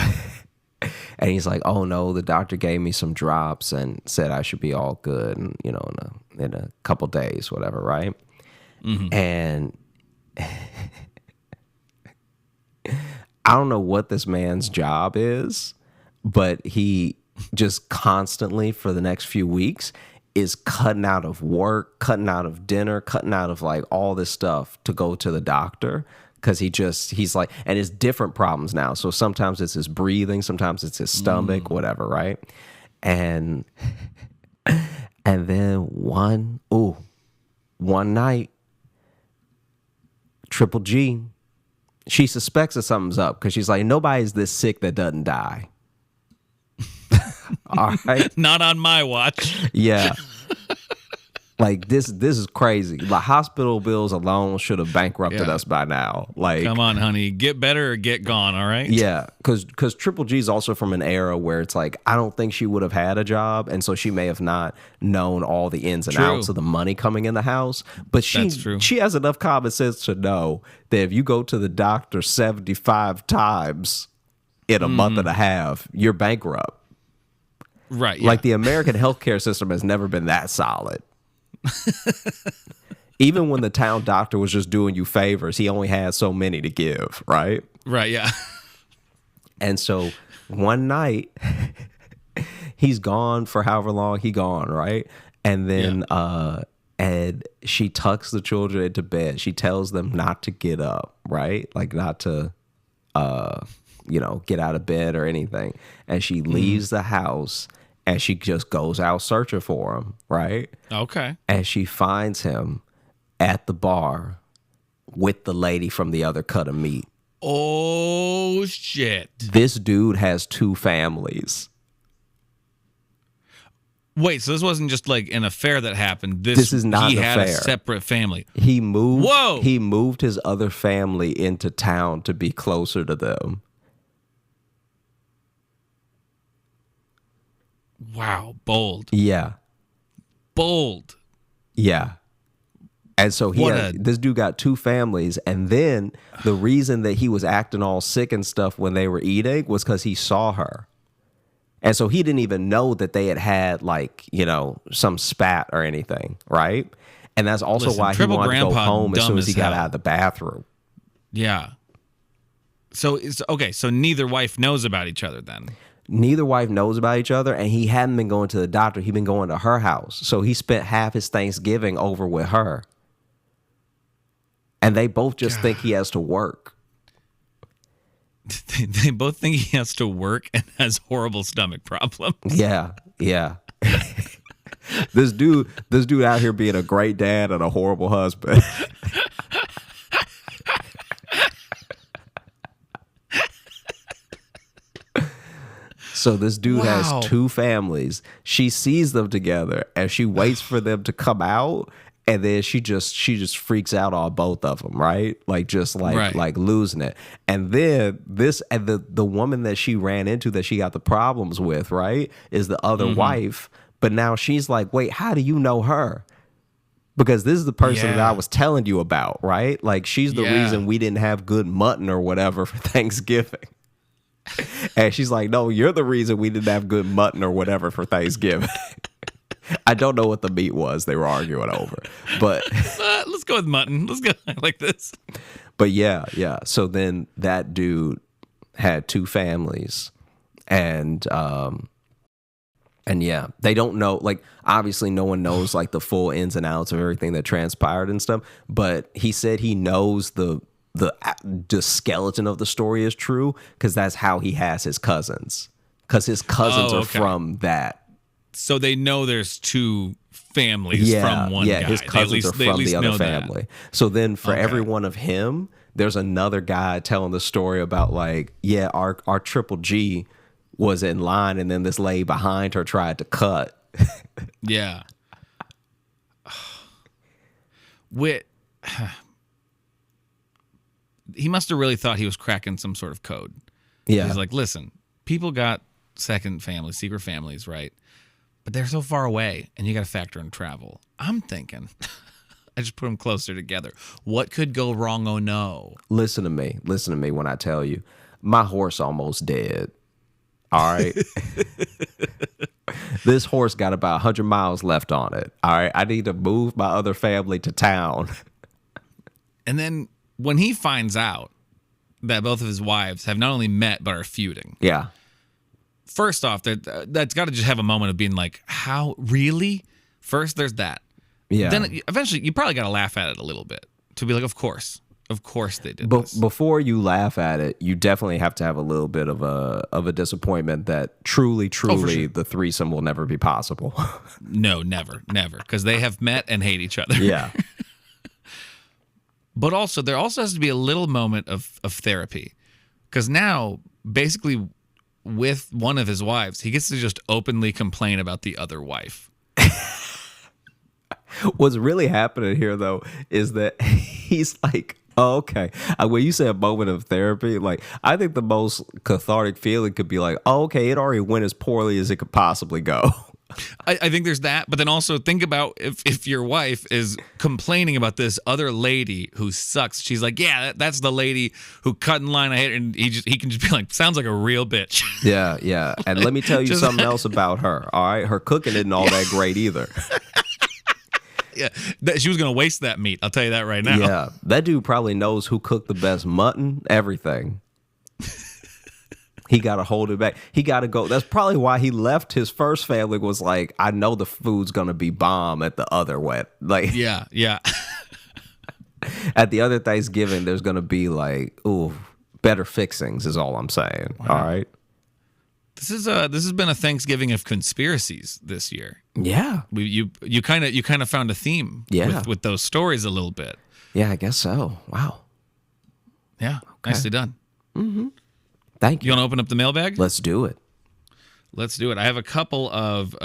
he's like, "Oh no, the doctor gave me some drops and said I should be all good, and in a couple days, whatever, right?" And I don't know what this man's job is, but he just constantly for the next few weeks is cutting out of work, cutting out of dinner, cutting out of like all this stuff to go to the doctor. Cause he's like, and it's different problems now. So sometimes it's his breathing, sometimes it's his stomach, whatever. Right. And then one night, Triple G, she suspects that something's up because she's like, nobody's this sick that doesn't die. All right. Not on my watch. Yeah. Like this is crazy. Like hospital bills alone should have bankrupted us by now. Like, come on, honey, get better or get gone. All right. Yeah, because Triple G is also from an era where it's like I don't think she would have had a job, and so she may have not known all the ins and outs of the money coming in the house. But she has enough common sense to know that if you go to the doctor 75 times in a month and a half, you're bankrupt. Right. Yeah. Like the American healthcare system has never been that solid. Even when the town doctor was just doing you favors, he only had so many to give, right? Right, yeah. And so one night, he's gone for however long he gone, right? And then and she tucks the children into bed. She tells them not to get up, right? Like not to get out of bed or anything. And she leaves the house. And she just goes out searching for him, right? Okay. And she finds him at the bar with the lady from the other cut of meat. Oh, shit. This dude has 2 families. Wait, so this wasn't just like an affair that happened. This is not an affair. He had a separate family. He moved his other family into town to be closer to them. Wow, bold. Yeah. Bold. Yeah. And so this dude got 2 families, and then the reason that he was acting all sick and stuff when they were eating was because he saw her. And so he didn't even know that they had like, some spat or anything, right? And that's also why he wanted to go home as soon as he got out of the bathroom. Yeah. So neither wife knows about each other then. Neither wife knows about each other, and he hadn't been going to the doctor. He'd been going to her house. So he spent half his Thanksgiving over with her. And they both just think he has to work. They both think he has to work and has horrible stomach problems. Yeah. This dude out here being a great dad and a horrible husband. So this dude has 2 families. She sees them together and she waits for them to come out. And then she just freaks out on both of them, right? Like just like losing it. And then the woman that she ran into that she got the problems with, right, is the other wife. But now she's like, wait, how do you know her? Because this is the person that I was telling you about, right? Like she's the reason we didn't have good mutton or whatever for Thanksgiving. And she's like, no, you're the reason we didn't have good mutton or whatever for Thanksgiving. I don't know what the meat was they were arguing over, but let's go with mutton. Let's go like this. But yeah. So then that dude had two families, and yeah, they don't know. Like obviously, no one knows like the full ins and outs of everything that transpired and stuff. But he said he knows the skeleton of the story is true because that's how he has his cousins. Because his cousins are from that. So they know there's two families from one guy. Yeah, his cousins are from the other family. So then for every one of him, there's another guy telling the story about like, yeah, our triple G was in line and then this lady behind her tried to cut. Yeah. He must have really thought he was cracking some sort of code. Yeah. He's like, listen, people got second families, secret families, right? But they're so far away, and you got to factor in travel. I'm thinking, I just put them closer together. What could go wrong? Oh, no. Listen to me when I tell you. My horse almost dead. All right? This horse got about 100 miles left on it. All right? I need to move my other family to town. And then when he finds out that both of his wives have not only met, but are feuding. Yeah. First off, that's got to just have a moment of being like, how, really? First, there's that. Yeah. Then eventually, you probably got to laugh at it a little bit to be like, of course they did But this. before you laugh at it, you definitely have to have a little bit of a disappointment that truly, sure. the threesome will never be possible. No, never, because they have met and hate each other. Yeah. But also, there also has to be a little moment of therapy, because now, basically, with one of his wives, he gets to just openly complain about the other wife. What's really happening here, though, is that he's like, oh, okay. When you say a moment of therapy, like, I think the most cathartic feeling could be like, oh, okay, it already went as poorly as it could possibly go. I think there's that, but then also think about if your wife is complaining about this other lady who sucks. She's like, yeah, that's the lady who cut in line. I hate her. And he can just be like, sounds like a real bitch. Yeah. And let me tell you something else about her. All right, her cooking isn't all that great either. Yeah, she was gonna waste that meat. I'll tell you that right now. Yeah, that dude probably knows who cooked the best mutton. Everything. He got to hold it back. He got to go. That's probably why he left his first family. Was like, I know the food's gonna be bomb at the other wet. Like, yeah. At the other Thanksgiving, there's gonna be like, ooh, better fixings. Is all I'm saying. Wow. All right. This has been a Thanksgiving of conspiracies this year. Yeah. You kind of found a theme. Yeah. With those stories a little bit. Yeah, I guess so. Wow. Yeah. Okay. Nicely done. Mm-hmm. Thank you. You want to open up the mailbag? Let's do it. I have a couple of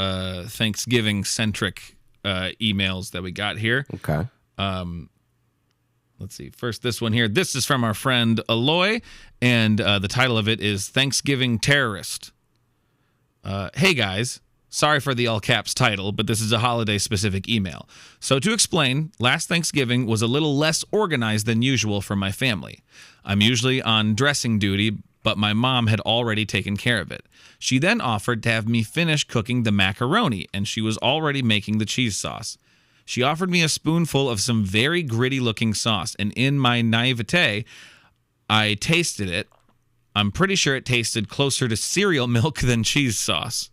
Thanksgiving-centric emails that we got here. Okay. Let's see. First, this one here. This is from our friend Aloy, and the title of it is Thanksgiving Terrorist. Hey, guys. Sorry for the all caps title, but this is a holiday-specific email. So to explain, last Thanksgiving was a little less organized than usual for my family. I'm usually on dressing duty, but my mom had already taken care of it. She then offered to have me finish cooking the macaroni, and she was already making the cheese sauce. She offered me a spoonful of some very gritty-looking sauce, and in my naivete, I tasted it. I'm pretty sure it tasted closer to cereal milk than cheese sauce.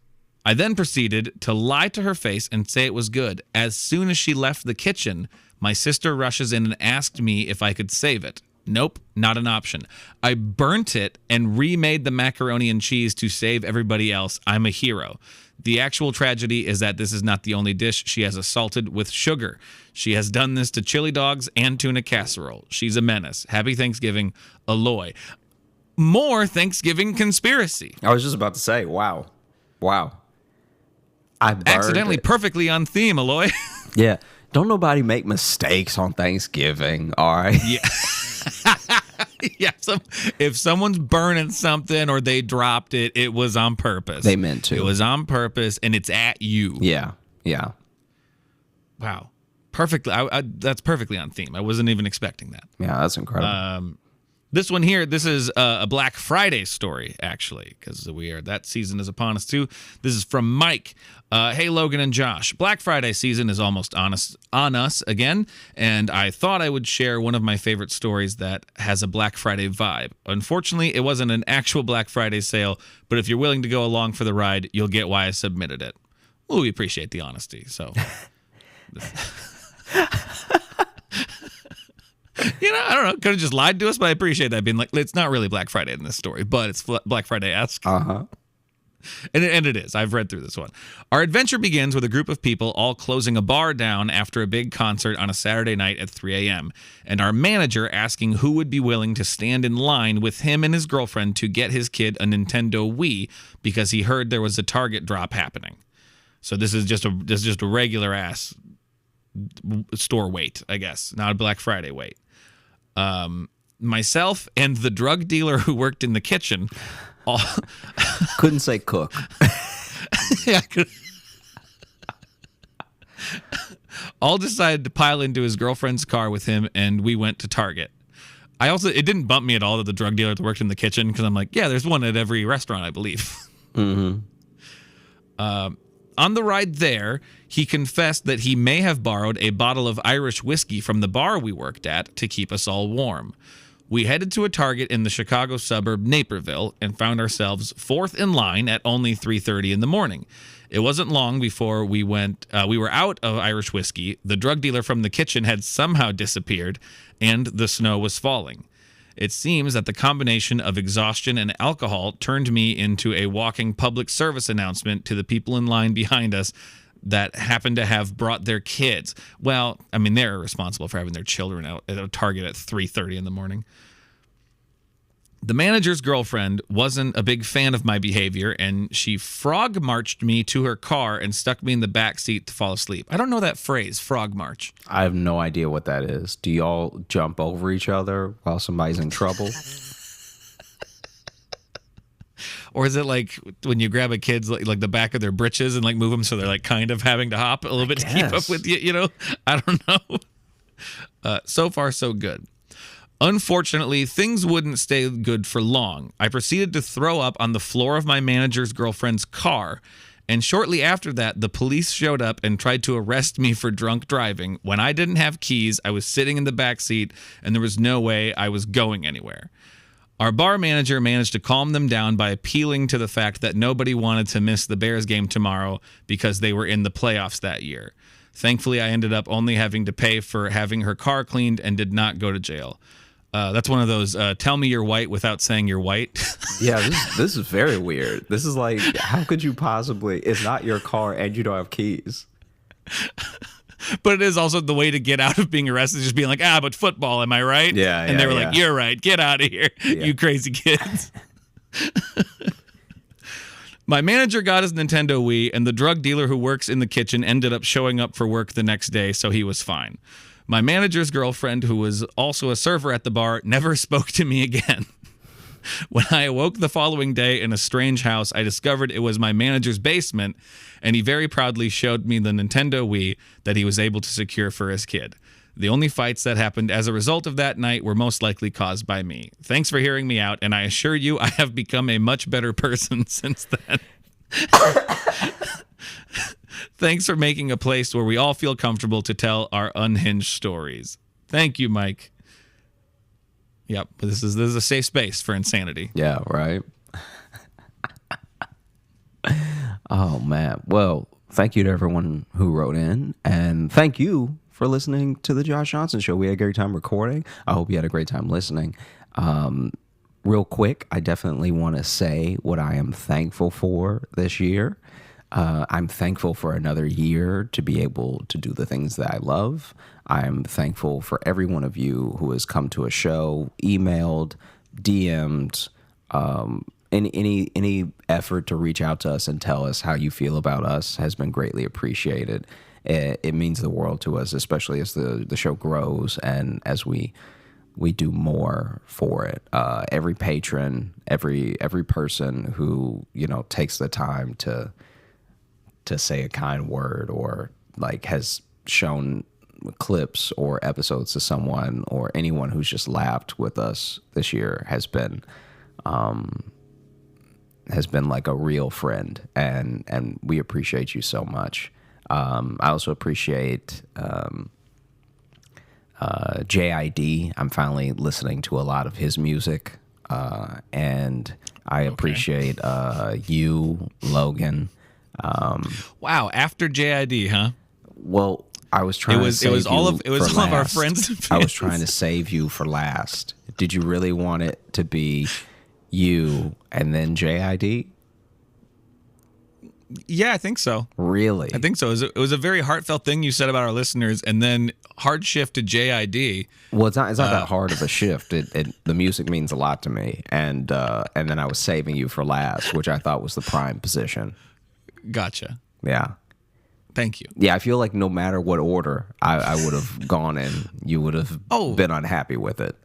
I then proceeded to lie to her face and say it was good. As soon as she left the kitchen, my sister rushes in and asked me if I could save it. Nope, not an option. I burnt it and remade the macaroni and cheese to save everybody else. I'm a hero. The actual tragedy is that this is not the only dish she has assaulted with sugar. She has done this to chili dogs and tuna casserole. She's a menace. Happy Thanksgiving, Aloy. More Thanksgiving conspiracy. I was just about to say, wow. I burned accidentally it. Perfectly on theme, Aloy. Yeah. Don't nobody make mistakes on Thanksgiving, all right? Yeah. Yeah, if someone's burning something or they dropped it, it was on purpose. They meant to. It was on purpose, and it's at you. Yeah, yeah. Wow. Perfectly. That's perfectly on theme. I wasn't even expecting that. Yeah, that's incredible. This one here, this is a Black Friday story, actually, because that season is upon us, too. This is from Mike. Hey, Logan and Josh. Black Friday season is almost on us again, and I thought I would share one of my favorite stories that has a Black Friday vibe. Unfortunately, it wasn't an actual Black Friday sale, but if you're willing to go along for the ride, you'll get why I submitted it. Well, we appreciate the honesty, so... I don't know. Could have just lied to us, but I appreciate that being like, it's not really Black Friday in this story, but it's Black Friday-esque. Uh-huh. And it is. I've read through this one. Our adventure begins with a group of people all closing a bar down after a big concert on a Saturday night at 3 a.m., and our manager asking who would be willing to stand in line with him and his girlfriend to get his kid a Nintendo Wii because he heard there was a Target drop happening. So this is just a regular ass store wait, I guess, not a Black Friday wait. Myself and the drug dealer who worked in the kitchen couldn't say cook. Yeah, all decided to pile into his girlfriend's car with him, and we went to Target. It didn't bump me at all that the drug dealer worked in the kitchen, because I'm like, yeah, there's one at every restaurant, I believe. Mm-hmm. On the ride there, he confessed that he may have borrowed a bottle of Irish whiskey from the bar we worked at to keep us all warm. We headed to a Target in the Chicago suburb Naperville and found ourselves fourth in line at only 3:30 in the morning. It wasn't long before we were out of Irish whiskey, the drug dealer from the kitchen had somehow disappeared, and the snow was falling. It seems that the combination of exhaustion and alcohol turned me into a walking public service announcement to the people in line behind us that happened to have brought their kids. Well, I mean, they're responsible for having their children out at a Target at 3:30 in the morning. The manager's girlfriend wasn't a big fan of my behavior, and she frog marched me to her car and stuck me in the back seat to fall asleep. I don't know that phrase, frog march. I have no idea what that is. Do y'all jump over each other while somebody's in trouble? Or is it like when you grab a kid's like the back of their britches and like move them so they're like kind of having to hop a little bit to keep up with you, you know? I don't know. So far, so good. Unfortunately, things wouldn't stay good for long. I proceeded to throw up on the floor of my manager's girlfriend's car, and shortly after that, the police showed up and tried to arrest me for drunk driving. When I didn't have keys, I was sitting in the back seat, and there was no way I was going anywhere. Our bar manager managed to calm them down by appealing to the fact that nobody wanted to miss the Bears game tomorrow because they were in the playoffs that year. Thankfully, I ended up only having to pay for having her car cleaned and did not go to jail. That's one of those, tell me you're white without saying you're white. Yeah, this is very weird. This is like, how could you possibly, it's not your car and you don't have keys. But it is also the way to get out of being arrested, just being like, but football, am I right? Yeah, and they were like, you're right, get out of here, you crazy kids. My manager got his Nintendo Wii, and the drug dealer who works in the kitchen ended up showing up for work the next day, so he was fine. My manager's girlfriend, who was also a server at the bar, never spoke to me again. When I awoke the following day in a strange house, I discovered it was my manager's basement, and he very proudly showed me the Nintendo Wii that he was able to secure for his kid. The only fights that happened as a result of that night were most likely caused by me. Thanks for hearing me out, and I assure you I have become a much better person since then. Thanks for making a place where we all feel comfortable to tell our unhinged stories. Thank you, Mike. Yep, this is a safe space for insanity. Yeah, right. Oh, man. Well, thank you to everyone who wrote in, and thank you for listening to the Josh Johnson Show. We had a great time recording. I hope you had a great time listening. Real quick, I definitely want to say what I am thankful for this year. I'm thankful for another year to be able to do the things that I love. I'm thankful for every one of you who has come to a show, emailed, DM'd, any effort to reach out to us and tell us how you feel about us has been greatly appreciated. it means the world to us, especially as the show grows and as we do more for it. Every patron, every person who, you know, takes the time to say a kind word, or like has shown clips or episodes to someone, or anyone who's just laughed with us this year has been like a real friend, and we appreciate you so much. I also appreciate JID. I'm finally listening to a lot of his music, and I appreciate you, Logan. Wow, after JID, huh? Well, I was trying to save it was all of our last. friends. I was trying to save you for last. Did you really want it to be you and then JID? Yeah, I think so. Really? I think so. It was a very heartfelt thing you said about our listeners, and then hard shift to JID. Well, it's not that hard of a shift. The music means a lot to me, and then I was saving you for last, which I thought was the prime position. Gotcha. Yeah. Thank you. Yeah, I feel like no matter what order I would have gone in, you would have been unhappy with it.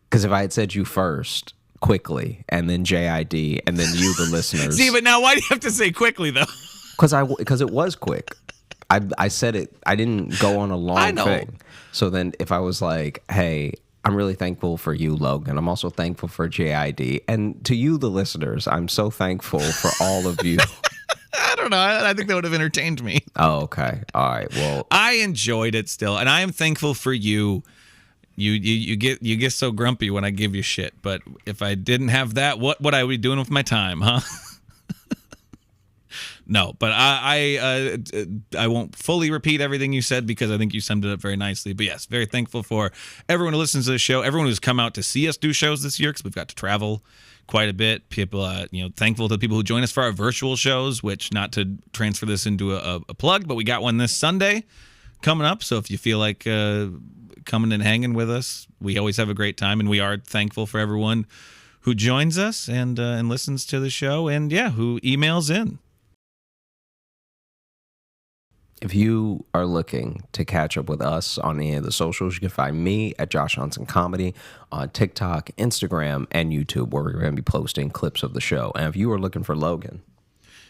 Because if I had said you first, quickly, and then JID, and then you, the listeners. See, but now why do you have to say quickly, though? Because it was quick. I said it. I didn't go on a long thing. So then if I was like, hey, I'm really thankful for you, Logan. I'm also thankful for JID. And to you, the listeners, I'm so thankful for all of you. I don't know. I think that would have entertained me. Oh, okay. All right. Well, I enjoyed it still, and I am thankful for you. You get so grumpy when I give you shit, but if I didn't have that, what would I be doing with my time, huh? No, but I won't fully repeat everything you said because I think you summed it up very nicely. But yes, very thankful for everyone who listens to the show, everyone who's come out to see us do shows this year because we've got to travel quite a bit. People, thankful to the people who join us for our virtual shows, which, not to transfer this into a plug, but we got one this Sunday coming up. So if you feel like coming and hanging with us, we always have a great time, and we are thankful for everyone who joins us and listens to the show, and who emails in. If you are looking to catch up with us on any of the socials, you can find me at Josh Johnson Comedy on TikTok, Instagram, and YouTube, where we're going to be posting clips of the show. And if you are looking for Logan,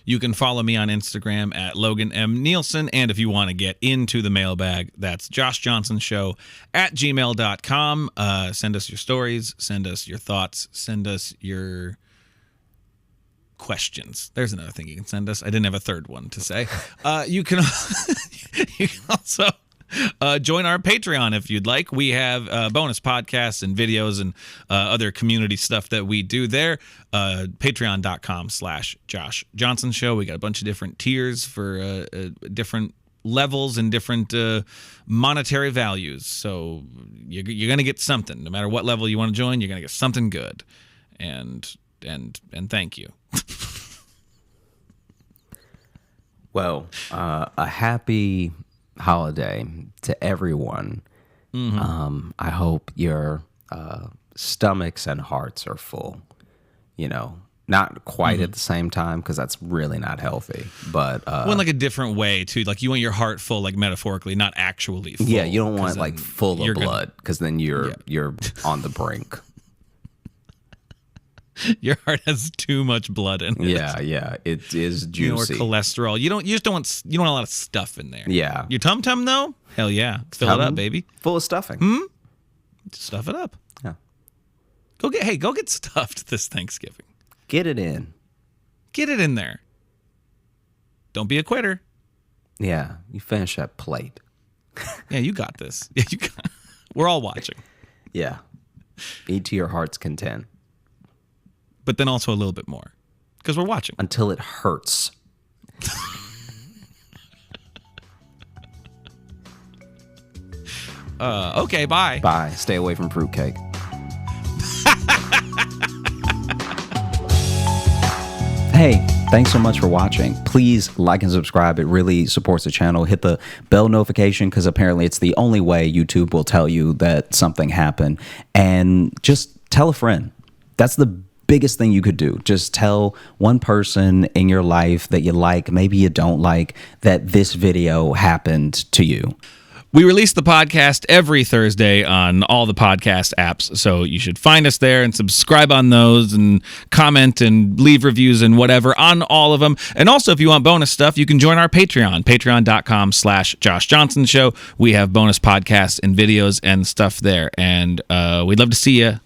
you can follow me on Instagram at Logan M. Nielsen. And if you want to get into the mailbag, that's joshjohnsonshow@gmail.com. Send us your stories, send us your thoughts, send us your questions. There's another thing you can send us. I didn't have a third one to say. You can also join our Patreon if you'd like. We have bonus podcasts and videos and other community stuff that we do there. Patreon.com/Josh Johnson Show. We got a bunch of different tiers for different levels and different monetary values. So you're going to get something. No matter what level you want to join, you're going to get something good. And thank you. Well, a happy holiday to everyone. Mm-hmm. I hope your stomachs and hearts are full. Not quite at the same time, because that's really not healthy. But in like a different way too. Like you want your heart full, like metaphorically, not actually full. Yeah, you don't want like full of blood, because then you're on the brink. Your heart has too much blood in it. Yeah, it is juicy. Or cholesterol. You don't want a lot of stuff in there. Yeah. Your tum-tum though? Hell yeah. Fill it up, baby. Full of stuffing. Stuff it up. Yeah. Go get stuffed this Thanksgiving. Get it in. Get it in there. Don't be a quitter. Yeah, you finish that plate. Yeah, you got this. Yeah, we're all watching. Yeah. Eat to your heart's content. But then also a little bit more, because we're watching. Until it hurts. Okay, bye. Bye. Stay away from fruitcake. Hey, thanks so much for watching. Please like and subscribe. It really supports the channel. Hit the bell notification, because apparently it's the only way YouTube will tell you that something happened. And just tell a friend. That's the biggest thing you could do. Just tell one person in your life that you like, maybe you don't like, that this video happened to you. We release the podcast every Thursday on all the podcast apps, so you should find us there and subscribe on those and comment and leave reviews and whatever on all of them. And also, if you want bonus stuff, you can join our Patreon, patreon.com/Josh Johnson Show. We have bonus podcasts and videos and stuff there, and we'd love to see you